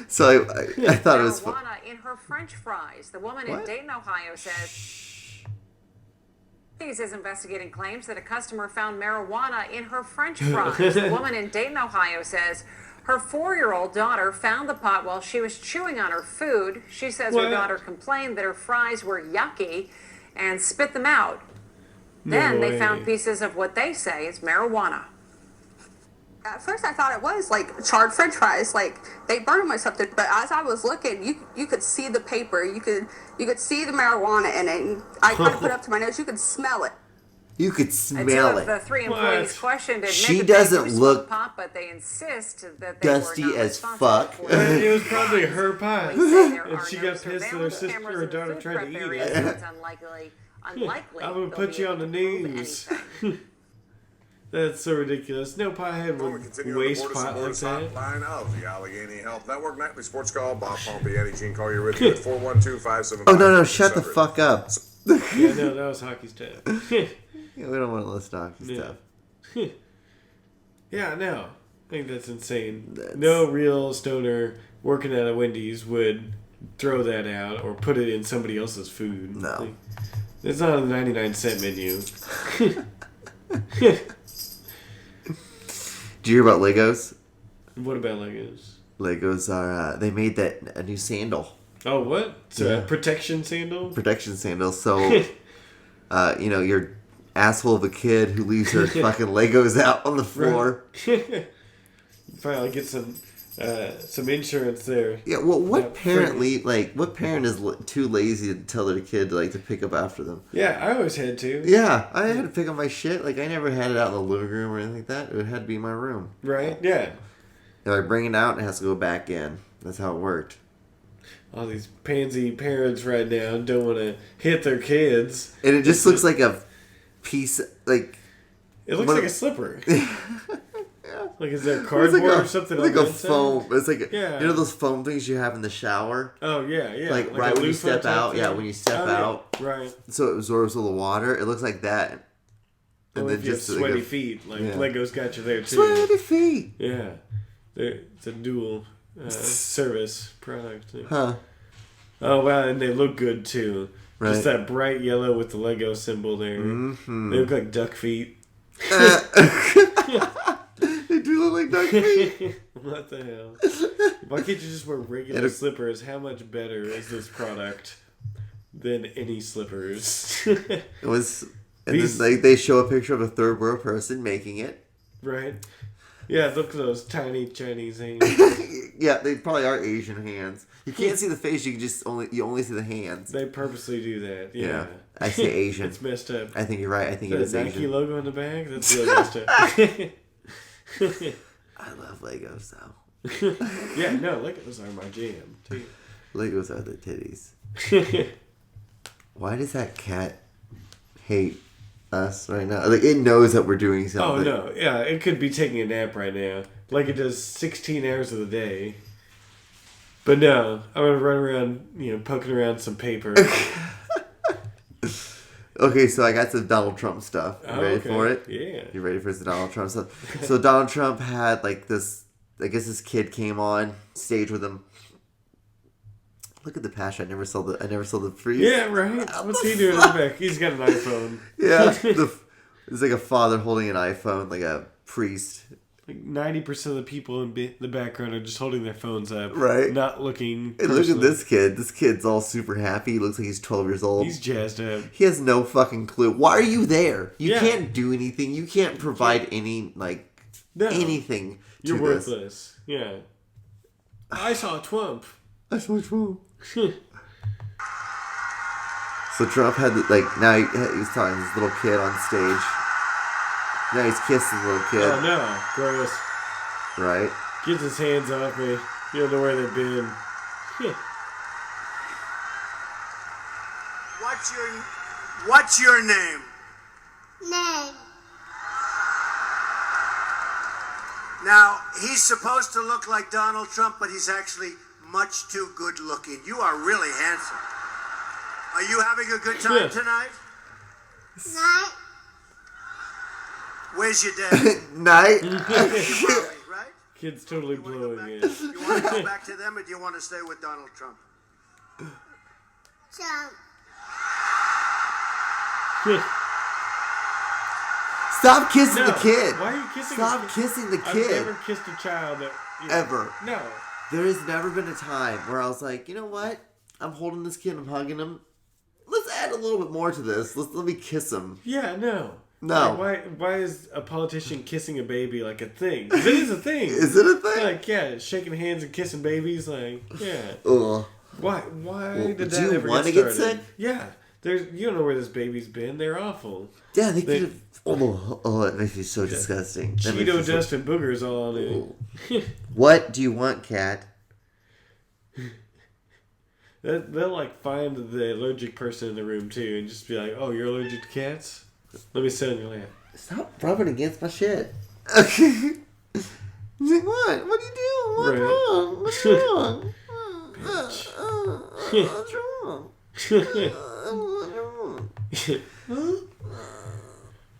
S3: So I thought it was fun.
S8: Marijuana in her French fries. The woman in Dayton, Ohio says Wendy's is investigating claims that a customer found marijuana in her French fries. The woman in Dayton, Ohio says her 4-year-old daughter found the pot while she was chewing on her food. She says her daughter complained that her fries were yucky. and spit them out. Then they found pieces of what they say is marijuana.
S9: At first I thought it was like charred french fries, like they burned them or something, but as I was looking, you could see the paper, you could see the marijuana in it, and I kind of put it up to my nose, you could smell it.
S3: You could smell
S8: Two
S3: it.
S8: of the three employees questioned admit
S3: She
S8: that
S3: doesn't
S8: they do
S3: look
S8: smoke pot, but they insist that they
S3: dusty
S8: were not
S3: as
S8: responsible
S3: fuck.
S8: for it.
S4: It was probably her pot.
S8: Police say there
S4: And
S8: are
S4: she
S8: no
S4: got pissed that her
S8: surveillance
S4: sister
S8: cameras
S4: or
S8: in the
S4: daughter
S8: food
S4: tried to
S8: prep
S4: eat
S8: area,
S3: it.
S8: so it's unlikely
S4: I'm gonna
S8: they'll
S4: put
S8: be
S4: you
S8: able
S4: on the
S8: to prove
S4: news.
S8: anything.
S4: That's so ridiculous. No pothead
S10: Well, we
S4: would
S10: continue on the
S4: waste
S10: Border
S4: pot like
S10: Sports
S4: that.
S10: hotline of the Allegheny Health Network Nightly Sports Call. Bob Pompeani, Gene Collier with you at 412-575.
S3: Oh, no, shut the fuck up.
S4: Yeah, no, that was hockey stuff.
S3: Yeah, we don't want to listen to hockey stuff.
S4: Yeah, no. I think that's insane. No real stoner working at a Wendy's would throw that out or put it in somebody else's food.
S3: No.
S4: Like, it's not on the 99-cent menu.
S3: Do you hear about Legos?
S4: What about Legos?
S3: Legos are, they made a new sandal.
S4: Oh, what? So
S3: Yeah.
S4: a protection sandal?
S3: Protection sandal. So, your asshole of a kid who leaves her fucking Legos out on the floor.
S4: Finally get some insurance there.
S3: Yeah, well, what parent
S4: friggin'.
S3: what parent is too lazy to tell their kid to pick up after them?
S4: Yeah, I always had to.
S3: Yeah, I had to pick up my shit. Like, I never had it out in the living room or anything like that. It had to be in my room.
S4: Right? Yeah.
S3: If I bring it out, it has to go back in. That's how it worked.
S4: All these pansy parents right now don't want to hit their kids.
S3: And it just looks like a piece, like...
S4: It looks like a slipper. Like, is there
S3: It's
S4: cardboard
S3: like
S4: or something
S3: like
S4: on
S3: a
S4: the inside?
S3: foam. It's like,
S4: Yeah.
S3: you know those foam things you have in the shower?
S4: Oh, yeah, yeah.
S3: Like
S4: a
S3: right when you
S4: loofah
S3: step
S4: type
S3: out.
S4: thing?
S3: Yeah, when you step
S4: Oh, yeah.
S3: out.
S4: Right.
S3: So it absorbs all the water. It looks like that. And
S4: Well, if you have
S3: like
S4: sweaty
S3: a-
S4: feet, like
S3: yeah.
S4: Lego's got you there, too.
S3: Sweaty feet!
S4: Yeah. It's a dual service product.
S3: Huh.
S4: Oh, wow, and they look good, too.
S3: Right.
S4: Just that bright yellow with the Lego symbol there.
S3: Mm-hmm.
S4: They look like duck feet.
S3: They do look like duck feet.
S4: What the hell? Why can't you just wear regular slippers? How much better is this product than any slippers?
S3: It was... And
S4: These-
S3: then they show a picture of a third world person making it.
S4: Right? Yeah, look at those tiny Chinese hands.
S3: Yeah, they probably are Asian hands. You can't see the face. You only see the hands.
S4: They purposely do that. Yeah.
S3: I say Asian.
S4: It's messed up.
S3: I think you're right. I think
S4: Is
S3: it is
S4: that a Nike
S3: Asian.
S4: logo on the back? That's really messed up.
S3: I love Legos though.
S4: Yeah, no, Legos are my jam too.
S3: Legos are the titties. Why does that cat hate us right now? Like, it knows that we're doing
S4: Oh
S3: something.
S4: no, yeah, it could be taking a nap right now, like it does 16 hours of the day. But no, I'm gonna run around, poking around some paper.
S3: Okay, so I got some Donald Trump stuff. You ready
S4: okay.
S3: for it?
S4: Yeah.
S3: You ready for some Donald Trump stuff? So Donald Trump had this. I guess this kid came on stage with him. Look at the passion. I never saw the freeze.
S4: Yeah, right. What's he doing in the back? He's got an iPhone.
S3: Yeah. It's like a father holding an iPhone, like a priest.
S4: Like 90% of the people in the background are just holding their phones up,
S3: Right.
S4: Not looking.
S3: And look at
S4: personal.
S3: this kid. This kid's all super happy. He looks like he's 12 years old.
S4: He's jazzed up.
S3: He has no fucking clue. Why are you there? You
S4: Yeah.
S3: can't do anything. You can't provide any, anything to
S4: You're
S3: this.
S4: worthless. Yeah. I saw Trump.
S3: That's what's wrong. So Trump had, now he's talking to this little kid on stage. Now he's kissing the little kid.
S4: Oh no, gross.
S3: Right?
S4: Gets his hands off me. You don't know where they've been.
S7: What's your name?
S1: Name.
S7: Now, he's supposed to look like Donald Trump, but he's actually much too good looking. You are really handsome. Are you having a good time tonight?
S1: Night.
S7: Where's your dad?
S3: Night.
S7: Right?
S4: Kid's totally blowing it.
S7: You want to go back to them, or do you want to stay with Donald Trump?
S1: Trump.
S3: Stop kissing the kid.
S4: Why are you kissing
S3: Stop
S4: the kid?
S3: kissing the
S4: I've
S3: kid.
S4: never kissed a child that...
S3: Ever.
S4: No.
S3: There has never been a time where I was like, you know what? I'm holding this kid, I'm hugging him. Let's add a little bit more to this. Let me kiss him.
S4: Yeah, no.
S3: No.
S4: Like, why is a politician kissing a baby like a thing? 'Cause it is a thing.
S3: Is it a thing?
S4: Like, yeah, shaking hands and kissing babies, like, yeah.
S3: Ugh.
S4: Why
S3: Well,
S4: did
S3: do
S4: that
S3: you
S4: ever
S3: want to
S4: get
S3: get
S4: started?
S3: sick?
S4: Yeah. You don't know where this baby's been. They're awful.
S3: Yeah, they could have. Oh, it makes me so disgusting. That makes
S4: Cheeto
S3: me so-
S4: dust and boogers all on it.
S3: What do you want, Cat?
S4: They'll like find the allergic person in the room too and just be like, "Oh, you're allergic to cats? Let me sit on your lap."
S3: Stop rubbing against my shit. Okay. He's like, what? What are you doing? What's
S4: Right.
S3: wrong? What's wrong?
S4: Bitch.
S3: What's wrong?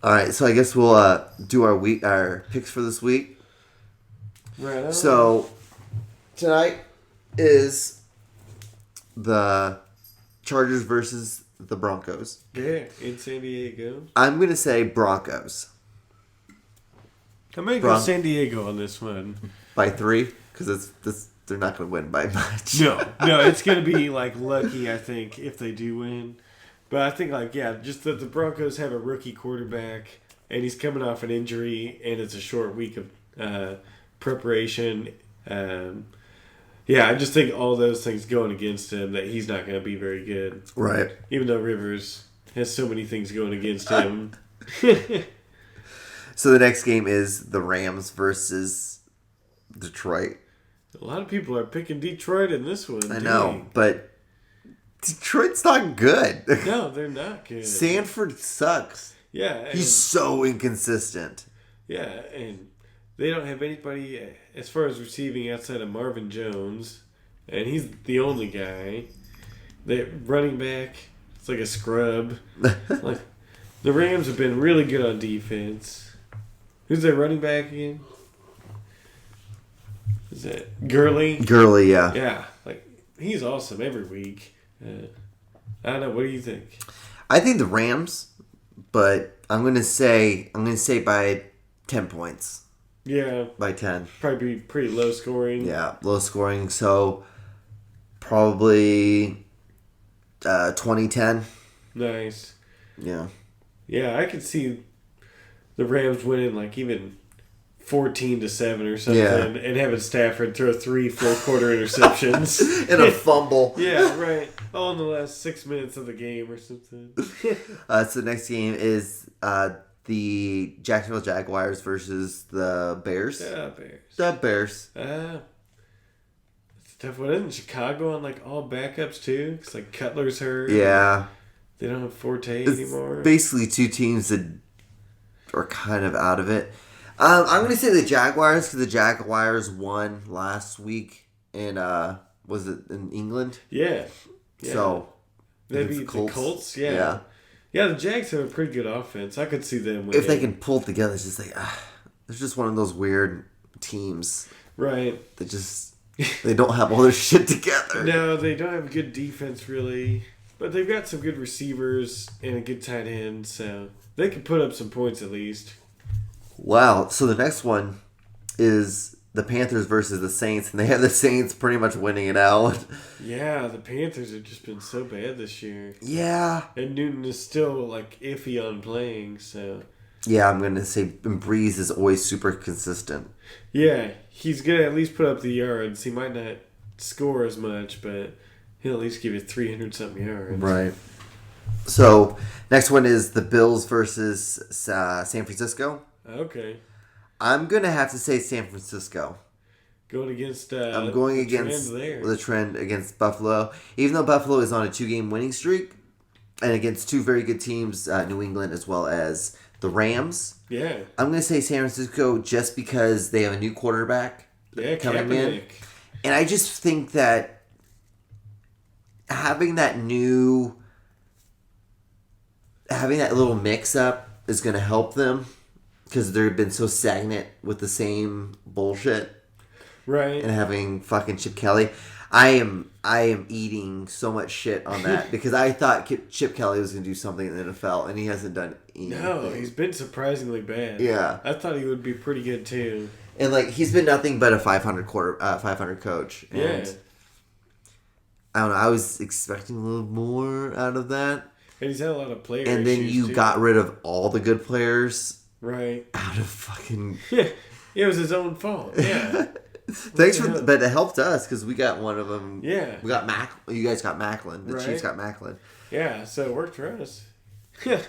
S3: All right, so I guess we'll do our picks for this week.
S4: Right on.
S3: So tonight is the Chargers versus the Broncos.
S4: Yeah, in San Diego.
S3: I'm gonna say Broncos
S4: I'm gonna go San Diego on this one.
S3: by 3 because they're not gonna win by much.
S4: No, it's gonna be like lucky, I think, if they do win. But I think just that the Broncos have a rookie quarterback and he's coming off an injury and it's a short week of preparation. I just think all those things going against him that he's not going to be very good.
S3: Right.
S4: Even though Rivers has so many things going against him.
S3: So the next game is the Rams versus Detroit.
S4: A lot of people are picking Detroit in this one.
S3: I know, but Detroit's not good.
S4: No, they're not good.
S3: Sanford sucks.
S4: Yeah.
S3: He's so inconsistent.
S4: Yeah, and they don't have anybody as far as receiving outside of Marvin Jones, and he's the only guy. The running back, it's like a scrub. Like the Rams have been really good on defense. Who's their running back again? Is that Gurley?
S3: Gurley, yeah.
S4: Yeah, like he's awesome every week. I don't know. What do you think?
S3: I think the Rams, but I'm gonna say by 10 points.
S4: Yeah,
S3: by 10.
S4: Probably be pretty low scoring.
S3: Yeah, low scoring. So probably 20-10.
S4: Nice.
S3: Yeah.
S4: Yeah, I could see the Rams winning like even 14-7 or something, and having Stafford throw 3 fourth-quarter interceptions
S3: and a fumble.
S4: Yeah, right. All in the last 6 minutes of the game or something.
S3: So the next game is the Jacksonville Jaguars versus the Bears.
S4: The Bears.
S3: The Bears.
S4: It's a tough one. Isn't Chicago on like all backups too? Because like Cutler's hurt.
S3: Yeah.
S4: They don't have Forte
S3: It's
S4: anymore.
S3: Basically, two teams that are kind of out of it. I'm going to say the Jaguars because the Jaguars won last week in, was it in England?
S4: Yeah.
S3: So,
S4: maybe the Colts. Yeah. Yeah, the Jags have a pretty good offense. I could see them winning.
S3: If they can pull it together, it's just like, they're just one of those weird teams.
S4: Right.
S3: That just, they don't have all their shit together.
S4: No, they don't have good defense really. But they've got some good receivers and a good tight end, so they can put up some points at least.
S3: Wow. So the next one is the Panthers versus the Saints, and they have the Saints pretty much winning it out.
S4: Yeah, the Panthers have just been so bad this year.
S3: Yeah.
S4: And Newton is still like iffy on playing, so.
S3: Yeah, I'm going to say Breeze is always super consistent.
S4: Yeah, he's going to at least put up the yards. He might not score as much, but he'll at least give you 300-something yards.
S3: Right. So, next one is the Bills versus San Francisco.
S4: Okay.
S3: I'm going to have to say San Francisco.
S4: Going against
S3: I'm going against the trend against Buffalo. Even though Buffalo is on a 2-game winning streak, and against two very good teams, New England as well as the Rams.
S4: Yeah.
S3: I'm going to say San Francisco just because they have a new quarterback coming in. And I just think that having that little mix-up is going to help them because they've been so stagnant with the same bullshit.
S4: Right.
S3: And having fucking Chip Kelly. I am eating so much shit on that because I thought Chip Kelly was going to do something in the NFL, and he hasn't done anything.
S4: No, he's been surprisingly bad.
S3: Yeah.
S4: I thought he would be pretty good, too.
S3: And, like, he's been nothing but a 500 coach. And
S4: yeah.
S3: I don't know. I was expecting a little more out of that.
S4: And he's had a lot of players.
S3: And then you got rid of all the good players.
S4: Right.
S3: Out of fucking...
S4: Yeah. It was his own fault. Yeah.
S3: But it helped us because we got one of them.
S4: Yeah.
S3: We got You guys got Macklin. The Chiefs got Macklin.
S4: Yeah, so it worked for us. Yeah.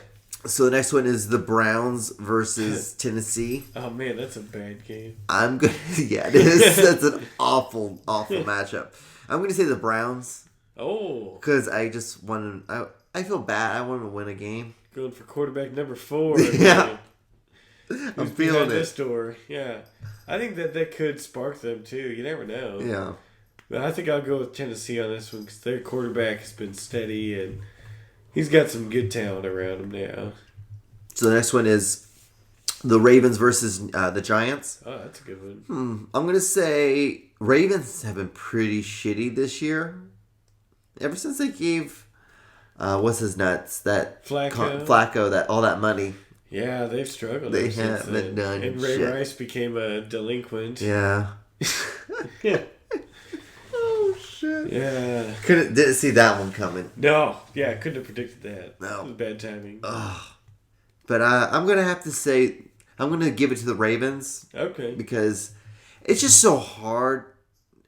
S3: So the next one is the Browns versus Tennessee.
S4: Oh man, that's a bad game.
S3: Yeah, it is. That's an awful matchup. I'm gonna say the Browns.
S4: Oh.
S3: Because I just want to. I feel bad. I want to win a game.
S4: Going for quarterback number 4.
S3: Yeah. I'm feeling it.
S4: This door. Yeah. I think that could spark them too. You never know.
S3: Yeah.
S4: But I think I'll go with Tennessee on this one because their quarterback has been steady and he's got some good talent around him now.
S3: So the next one is the Ravens versus the Giants.
S4: Oh, that's a good one.
S3: I'm going to say Ravens have been pretty shitty this year. Ever since they gave, what's his nuts? That Flacco, that all that money.
S4: Yeah, they've struggled.
S3: They haven't done
S4: And Ray
S3: shit.
S4: Rice became a delinquent.
S3: Yeah.
S4: Yeah.
S3: Oh, shit.
S4: Yeah.
S3: Didn't see that one coming.
S4: No. Yeah, couldn't have predicted that.
S3: No.
S4: It was bad timing.
S3: But I'm going to have to say, I'm going to give it to the Ravens.
S4: Okay.
S3: Because it's just so hard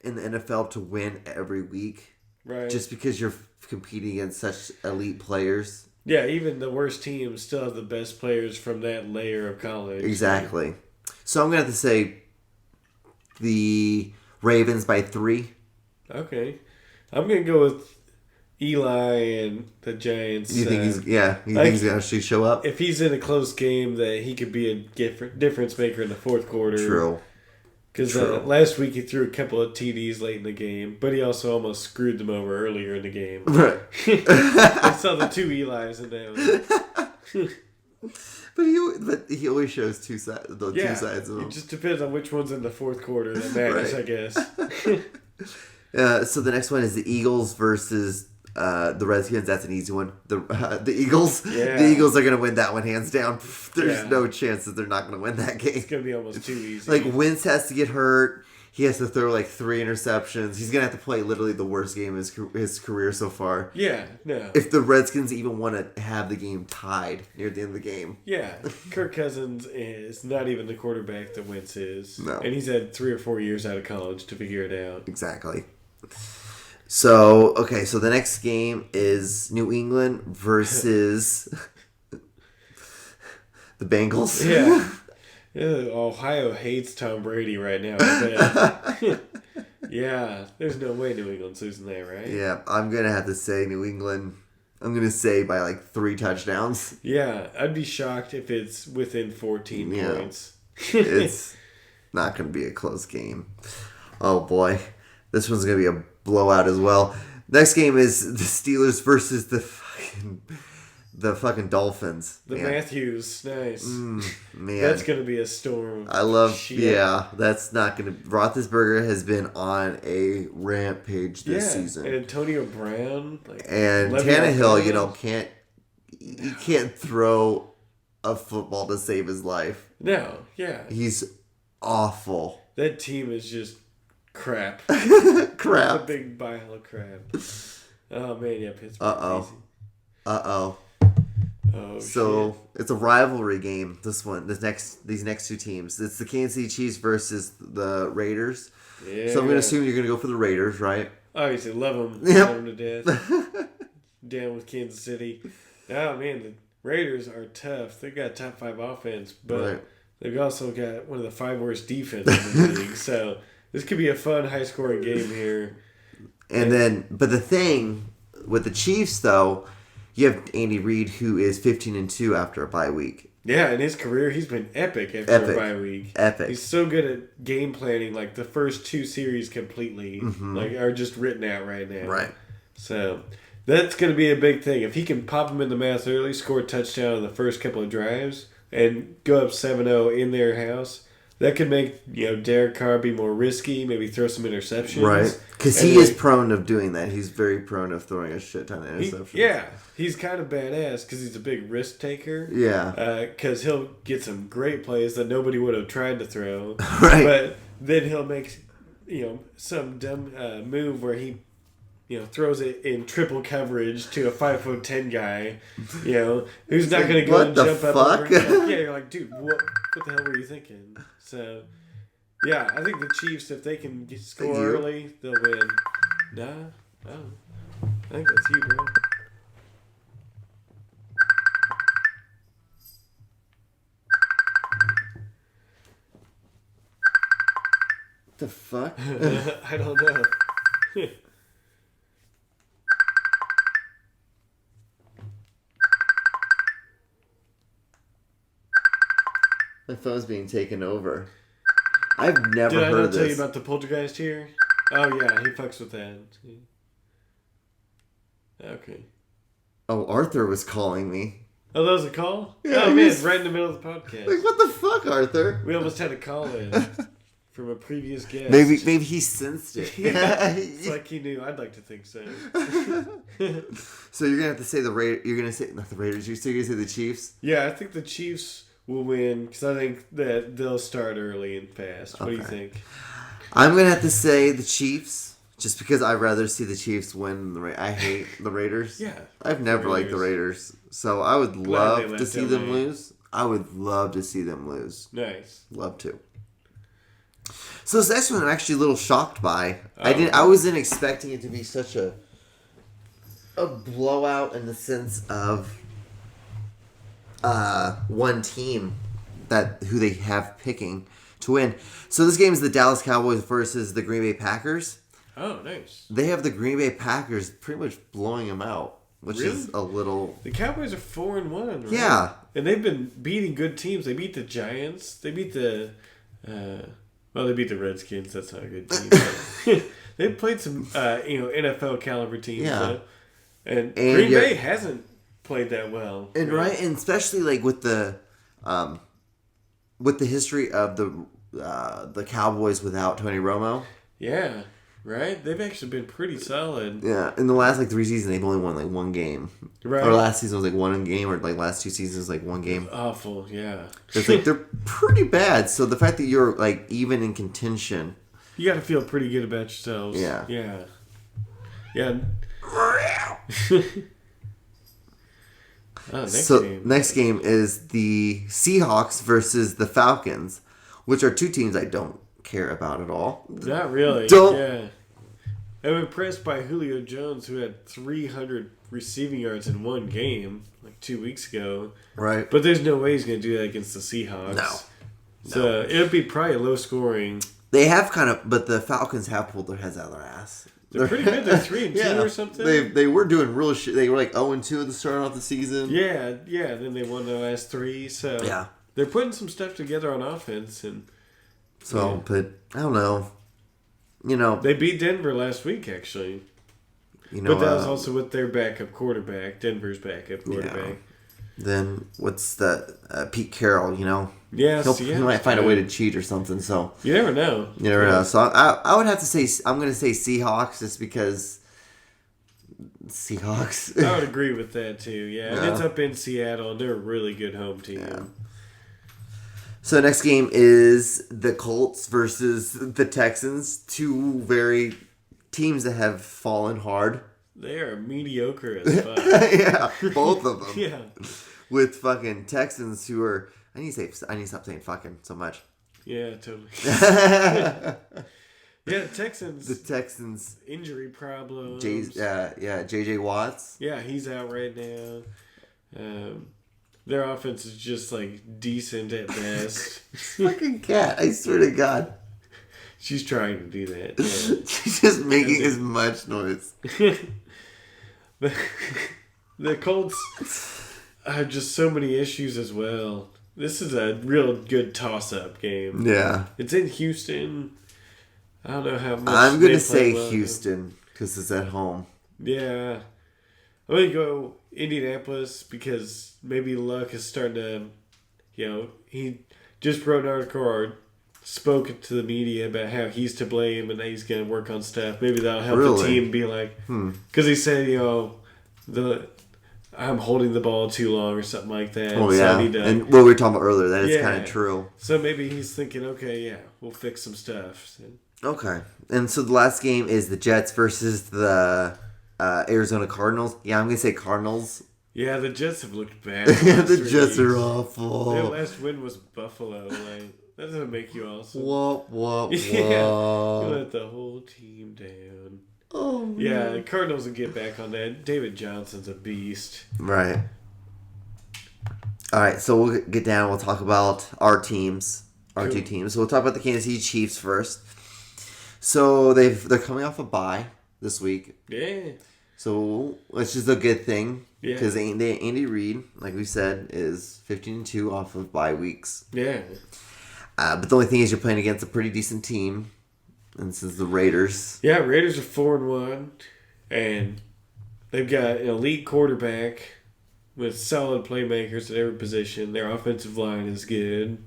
S3: in the NFL to win every week.
S4: Right.
S3: Just because you're competing against such elite players.
S4: Yeah, even the worst teams still have the best players from that layer of college.
S3: Exactly. So I'm going to have to say the Ravens by 3.
S4: Okay. I'm going to go with Eli and the Giants.
S3: You think he's going to actually show up?
S4: If he's in a close game, that he could be a difference maker in the fourth quarter.
S3: True.
S4: Because last week he threw a couple of TDs late in the game, but he also almost screwed them over earlier in the game.
S3: Right.
S4: I saw the 2 Eli's in that.
S3: But he always shows two sides. Two sides of them.
S4: It just depends on which one's in the fourth quarter that matters, I guess.
S3: So the next one is the Eagles versus the Redskins. That's an easy one. The Eagles.
S4: Yeah.
S3: The Eagles are going to win that one hands down. There's no chance that they're not going to win that game.
S4: It's going to be almost too easy.
S3: Like Wentz has to get hurt. He has to throw like 3 interceptions. He's going to have to play literally the worst game of his career so far.
S4: Yeah, no.
S3: If the Redskins even want to have the game tied near the end of the game.
S4: Yeah, Kirk Cousins is not even the quarterback that Wentz is.
S3: No.
S4: And he's had 3 or 4 years out of college to figure it out.
S3: Exactly. So the next game is New England versus the Bengals.
S4: Yeah. Ohio hates Tom Brady right now. I bet. Yeah, there's no way New England's losing that, right?
S3: Yeah, I'm going to have to say New England. I'm going to say by like 3 touchdowns.
S4: Yeah, I'd be shocked if it's within 14 points.
S3: It's not going to be a close game. Oh, boy. This one's going to be a blowout as well. Next game is the Steelers versus the fucking Dolphins.
S4: The Matthews, nice.
S3: Man.
S4: That's going to be a storm.
S3: I love, that's not going to... Roethlisberger has been on a rampage this season.
S4: And Antonio Brown.
S3: And Tannehill, you can't throw a football to save his life.
S4: No, yeah.
S3: He's awful.
S4: That team is just crap.
S3: Crap.
S4: It's a big pile of crap. Oh, man, yeah, Pittsburgh.
S3: Uh-oh.
S4: Oh,
S3: so
S4: shit.
S3: It's a rivalry game. These next 2 teams. It's the Kansas City Chiefs versus the Raiders.
S4: Yeah.
S3: So I'm going to assume you're going to go for the Raiders, right?
S4: Obviously, love them.
S3: Yep.
S4: Love them to death. Down with Kansas City. Oh man, the Raiders are tough. They've got top 5 offense, but they've also got one of the 5 worst defenses in the league. So this could be a fun, high scoring game here.
S3: But the thing with the Chiefs, though. You have Andy Reid, who is 15-2 after a bye week.
S4: Yeah, in his career, he's been epic after a bye week.
S3: Epic.
S4: He's so good at game planning. Like the first 2 series completely, are just written out right now.
S3: Right.
S4: So that's going to be a big thing. If he can pop them in the mouth early, score a touchdown in the first couple of drives, and go up 7-0 in their house. That could make Derek Carr be more risky, maybe throw some interceptions.
S3: Right, because he is prone of doing that. He's very prone of throwing a shit ton of interceptions.
S4: He's kind of badass because he's a big risk taker.
S3: Yeah.
S4: Because he'll get some great plays that nobody would have tried to throw.
S3: Right.
S4: But then he'll make some dumb move where he throws it in triple coverage to a 5'10" guy, who's not going to go and jump up over. You're like, dude, what the hell were you thinking? So, yeah, I think the Chiefs, if they can score early, they'll win. Nah, I think that's you, bro.
S3: The fuck?
S4: I don't know.
S3: My phone's being taken over. I've never
S4: Did I
S3: heard
S4: not
S3: of this.
S4: tell you about the poltergeist here? Oh yeah, he fucks with that. Okay.
S3: Oh, Arthur was calling me.
S4: Oh, that was a call?
S3: Yeah,
S4: oh man, right in the middle of the podcast.
S3: Like, what the fuck, Arthur?
S4: We almost had a call in from a previous guest.
S3: Maybe he sensed it.
S4: Yeah, it's like he knew. I'd like to think so.
S3: So you're gonna have to say you're gonna say not the Raiders. You're gonna say the Chiefs.
S4: Yeah, I think the Chiefs will win because I think that they'll start early and fast. What do you think?
S3: I'm gonna have to say the Chiefs, just because I'd rather see the Chiefs win. I hate the Raiders.
S4: Yeah,
S3: I've never liked the Raiders, so I would love to see them lose. I would love to see them lose.
S4: Nice,
S3: love to. So this next one, I'm actually a little shocked by. I wasn't expecting it to be such a blowout in the sense of one team who they have picking to win. So this game is the Dallas Cowboys versus the Green Bay Packers.
S4: Oh, nice.
S3: They have the Green Bay Packers pretty much blowing them out, which
S4: really?
S3: is a little...
S4: The Cowboys are 4-1, right?
S3: Yeah.
S4: And they've been beating good teams. They beat the Giants. They beat the... they beat the Redskins. That's not a good team. They played some, NFL caliber teams.
S3: Yeah.
S4: So. And Green Bay hasn't played that well.
S3: And right, and especially like with the history of the Cowboys without Tony Romo.
S4: Yeah, right. They've actually been pretty solid.
S3: Yeah, in the last 3 seasons, they've only won one game.
S4: Right.
S3: Or last season was one game, or last 2 seasons one game.
S4: Awful, yeah.
S3: It's they're pretty bad. So the fact that you're even in contention,
S4: you got to feel pretty good about yourselves.
S3: Yeah.
S4: Yeah. Yeah.
S3: Next game is the Seahawks versus the Falcons, which are two teams I don't care about at all.
S4: Not really.
S3: Don't.
S4: Yeah. I'm impressed by Julio Jones, who had 300 receiving yards in one game 2 weeks ago.
S3: Right.
S4: But there's no way he's going to do that against the Seahawks.
S3: No.
S4: So it'll be probably low scoring.
S3: They have but the Falcons have pulled their heads out of their ass.
S4: They're pretty good. They're 3-2 or something.
S3: They were doing real shit. They were 0-2 at the start of the season.
S4: Yeah. Then they won the last 3. So
S3: yeah,
S4: they're putting some stuff together on offense, and
S3: but I don't know.
S4: They beat Denver last week, actually. But that was also with their backup quarterback, Denver's backup quarterback.
S3: Yeah. Then what's the Pete Carroll?
S4: Yeah,
S3: he might find a way to cheat or something. So
S4: you never know.
S3: You never know. So I would have to say I'm going to say Seahawks just because Seahawks.
S4: I would agree with that too. Yeah, and it's up in Seattle, and they're a really good home team.
S3: Yeah. So next game is the Colts versus the Texans, two very teams that have fallen hard.
S4: They are mediocre as fuck.
S3: Yeah, both of them.
S4: Yeah.
S3: With fucking Texans who are... I need to stop saying fucking so much.
S4: Yeah, totally. Yeah, Texans.
S3: The Texans.
S4: Injury problems.
S3: J.J. Watts.
S4: Yeah, he's out right now. Their offense is just decent at best.
S3: Fucking cat, I swear to God.
S4: She's trying to do that. Yeah.
S3: She's just making as much noise.
S4: The Colts have just so many issues as well. This is a real good toss-up game.
S3: Yeah.
S4: It's in Houston. I don't know how much
S3: I'm going to say Houston because it's at home.
S4: Yeah. I'm going to go Indianapolis because maybe Luck is starting to, he just wrote an article or spoke to the media about how he's to blame and that he's going to work on stuff. Maybe that'll help the team be because he said, I'm holding the ball too long or something like that.
S3: Oh, yeah. And what we were talking about earlier, that is kind of true.
S4: So maybe he's thinking, okay, yeah, we'll fix some stuff.
S3: Okay. And so the last game is the Jets versus the Arizona Cardinals. Yeah, I'm going to say Cardinals.
S4: Yeah, the Jets have looked bad.
S3: The Jets are awful.
S4: Their last win was Buffalo. Like, that doesn't make you awesome.
S3: Whoa.
S4: Yeah, you let the whole team down.
S3: Oh, man.
S4: Yeah, the Cardinals will get back on that. David Johnson's a beast.
S3: Right. All right, so we'll get down. We'll talk about our teams, our two teams. So we'll talk about the Kansas City Chiefs first. So they're coming off a bye this week.
S4: Yeah.
S3: So it's just a good thing.
S4: Yeah.
S3: Because Andy Reid, like we said, is 15-2 off of bye weeks.
S4: Yeah.
S3: But the only thing is you're playing against a pretty decent team. And this is the Raiders.
S4: Yeah, Raiders are 4-1. And they've got an elite quarterback with solid playmakers at every position. Their offensive line is good.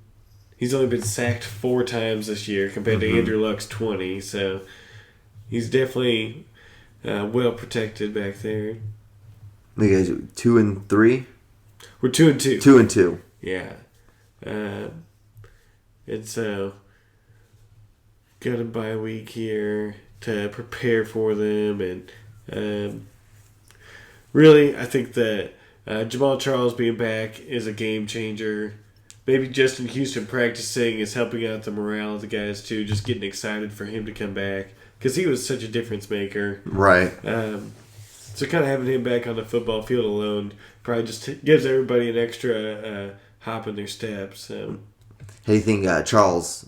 S4: He's only been sacked 4 times this year compared to Andrew Luck's 20. So he's definitely well protected back there.
S3: You guys 2-3?
S4: We're 2-2.
S3: 2-2.
S4: Yeah. And so got a bye week here to prepare for them. And really, I think that Jamal Charles being back is a game changer. Maybe Justin Houston practicing is helping out the morale of the guys too, just getting excited for him to come back because he was such a difference maker.
S3: Right.
S4: So kind of having him back on the football field alone probably just gives everybody an extra hop in their steps. How
S3: do you think Charles?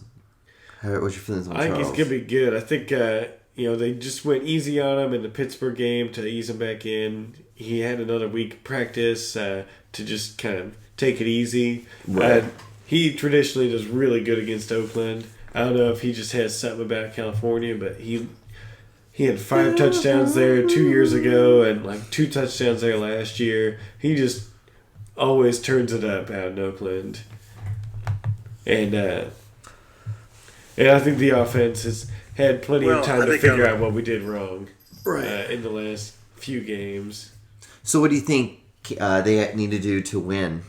S3: What's your feelings on Charles?
S4: I think he's gonna be good. I think they just went easy on him in the Pittsburgh game to ease him back in. He had another week of practice to just kind of take it easy.
S3: Right.
S4: He traditionally does really good against Oakland. I don't know if he just has something about California, but he had 5 touchdowns there 2 years ago and like 2 touchdowns there last year. He just always turns it up out in Oakland. And I think the offense has had plenty of time to figure out what we did wrong in the last few games.
S3: So what do you think they need to do to win?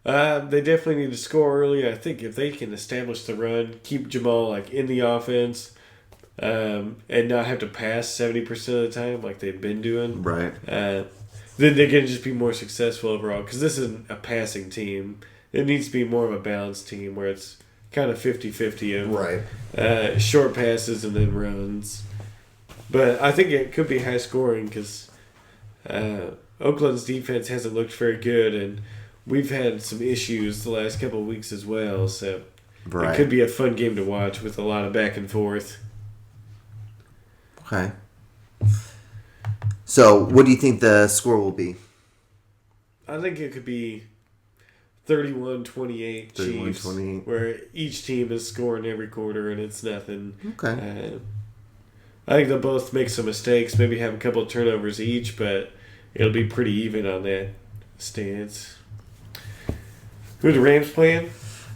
S4: They definitely need to score early. I think if they can establish the run, keep Jamal in the offense, and not have to pass 70% of the time like they've been doing,
S3: right?
S4: Then they're going to just be more successful overall. Because this isn't a passing team; it needs to be more of a balanced team where it's kind of 50-50 of short passes and then runs. But I think it could be high scoring because Oakland's defense hasn't looked very good, and we've had some issues the last couple of weeks as well. So it could be a fun game to watch with a lot of back and forth.
S3: Okay. So what do you think the score will be?
S4: I think it could be 31-28 Chiefs, where each team is scoring every quarter and it's nothing.
S3: Okay.
S4: I think they'll both make some mistakes, maybe have a couple of turnovers each, but it'll be pretty even on that stance. Who are the Rams playing?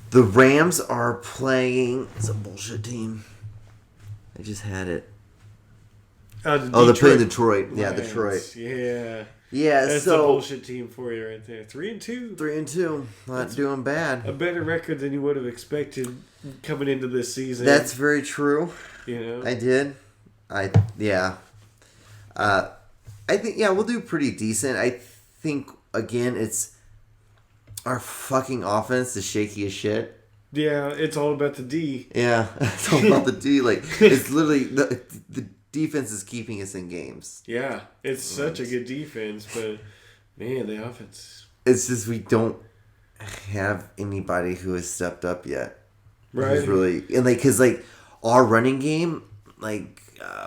S3: The Rams are playing... It's a bullshit team. I just had it. They're playing Detroit. Yeah,
S4: Lions.
S3: Detroit.
S4: Yeah.
S3: Yeah,
S4: that's
S3: so...
S4: a bullshit team for you right there. 3-2.
S3: 3-2. Not doing bad.
S4: A better record than you would have expected coming into this season.
S3: That's very true.
S4: You know?
S3: I did. I think, we'll do pretty decent. I think, again, it's our fucking offense is shaky as shit.
S4: Yeah, it's all about the D.
S3: Yeah, it's all about the D. It's literally the defense is keeping us in games.
S4: Yeah, it's such a good defense, but man, the offense.
S3: It's just we don't have anybody who has stepped up yet.
S4: Right.
S3: Who's really because our running game,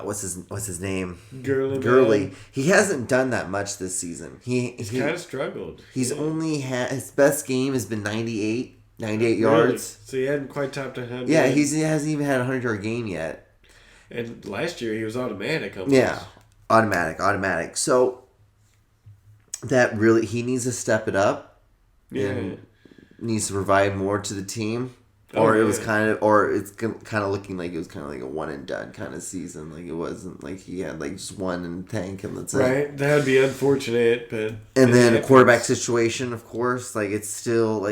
S3: what's his name?
S4: Gurley.
S3: He hasn't done that much this season. He's
S4: kind of struggled.
S3: He's only had his best game has been 98 yards.
S4: So he hadn't quite topped 100.
S3: Yeah, he hasn't even had a 100-yard game yet.
S4: And last year he was automatic almost.
S3: Yeah, automatic. So that really he needs to step it up.
S4: Yeah.
S3: And needs to provide more to the team. It's kind of looking like it was kind of like a one and done kind of season. Like it wasn't like he had just one in the tank and that's it.
S4: Right, that would be unfortunate, but.
S3: And then a quarterback situation, of course. It's still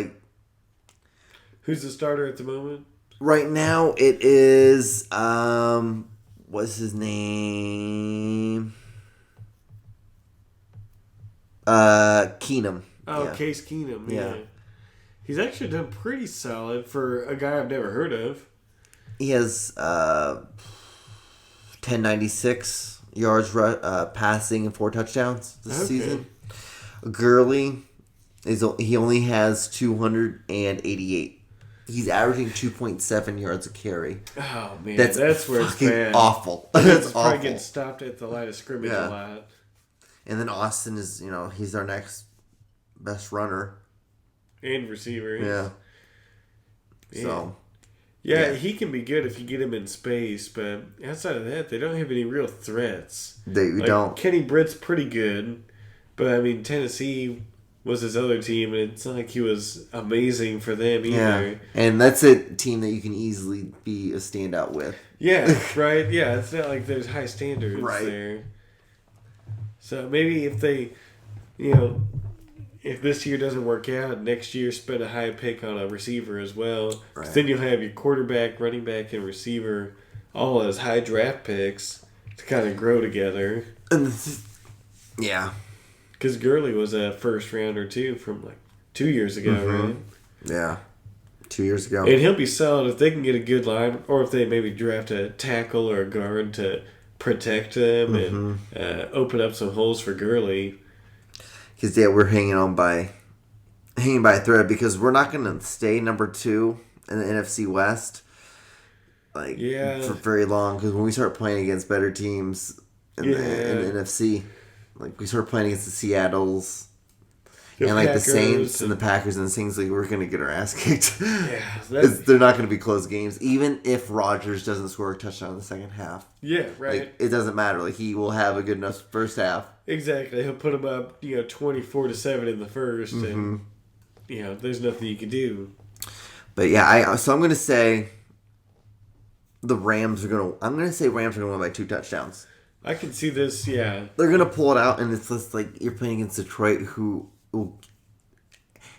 S4: Who's the starter at the moment?
S3: Right now, it is what's his name? Keenum.
S4: Oh,
S3: Yeah.
S4: Case Keenum. Yeah.
S3: Yeah.
S4: He's actually done pretty solid for a guy I've never heard of.
S3: He has 1096 yards passing and 4 touchdowns this season. Gurley he only has 288. He's averaging 2.7 yards a carry.
S4: Oh man,
S3: that's
S4: where it's
S3: fucking
S4: bad.
S3: awful.
S4: That's
S3: That's
S4: probably
S3: awful.
S4: getting stopped at the line of scrimmage a lot.
S3: And then Austin is, he's our next best runner
S4: And receiver.
S3: Yeah.
S4: Man.
S3: So.
S4: Yeah, he can be good if you get him in space, but outside of that, they don't have any real threats.
S3: They don't.
S4: Kenny Britt's pretty good, but I mean, Tennessee was his other team, and it's not like he was amazing for them either.
S3: Yeah, and that's a team that you can easily be a standout with.
S4: Yeah, right? Yeah, it's not like there's high standards there. So maybe if they, if this year doesn't work out, next year spend a high pick on a receiver as well. Right. Then you'll have your quarterback, running back, and receiver all as high draft picks to kind of grow together.
S3: Yeah.
S4: Because Gurley was a first rounder too from like 2 years ago, right?
S3: Yeah. 2 years ago.
S4: And he'll be solid if they can get a good line, or if they maybe draft a tackle or a guard to protect them and open up some holes for Gurley.
S3: Because we're hanging by a thread because we're not going to stay number 2 in the NFC West for very long. Because when we start playing against better teams in the NFC, we start playing against the Seattles and the Saints and the Packers and the Saints, we're going to get our ass kicked. Yeah, they're not going to be close games, even if Rodgers doesn't score a touchdown in the second half.
S4: Yeah, right.
S3: It doesn't matter. He will have a good enough first half.
S4: Exactly. He'll put them up, 24-7 in the first, and there's nothing you can do.
S3: But yeah, so I'm going to say the Rams are going to. I'm going to say Rams are going to win by 2 touchdowns.
S4: I can see this. Yeah,
S3: they're going to pull it out, and it's just you're playing against Detroit, who.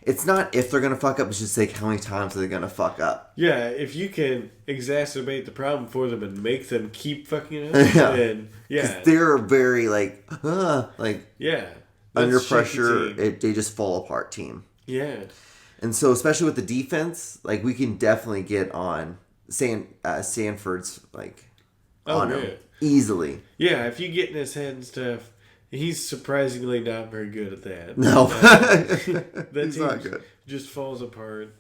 S3: It's not if they're going to fuck up, it's just how many times are they going to fuck up.
S4: Yeah, if you can exacerbate the problem for them and make them keep fucking up, then
S3: because they're very under pressure, they just fall apart team.
S4: Yeah,
S3: and so especially with the defense, we can definitely get on Sanford's on him easily.
S4: Yeah, if you get in his head and stuff. He's surprisingly not very good at that.
S3: No.
S4: That
S3: He's
S4: team
S3: not good.
S4: Just falls apart.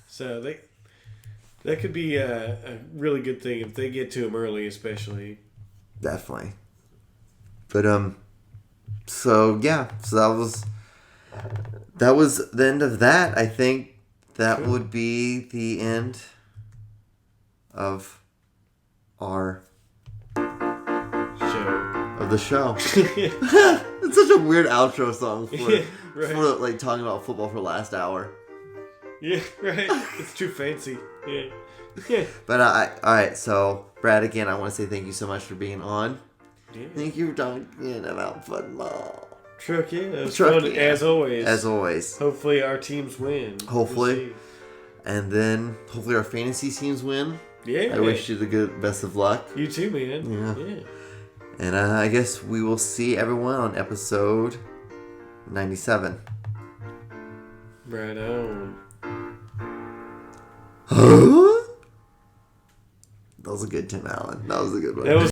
S4: So that could be a really good thing if they get to him early, especially.
S3: Definitely. But so that was the end of that. I think that would be the end of our the show. It's such a weird outro song for talking about football for the last hour.
S4: Yeah, right. It's too fancy. Yeah.
S3: But all right. So Brad, again, I want to say thank you so much for being on. Yeah. Thank you for talking about football.
S4: Truck, yeah. It was fun as always.
S3: As always.
S4: Hopefully our teams win.
S3: Hopefully. And then hopefully our fantasy teams win.
S4: Yeah.
S3: I wish you the best of luck.
S4: You too, man. Yeah.
S3: And I guess we will see everyone on episode 97.
S4: Right on.
S3: That was a good Tim Allen. That was a good one.
S4: That was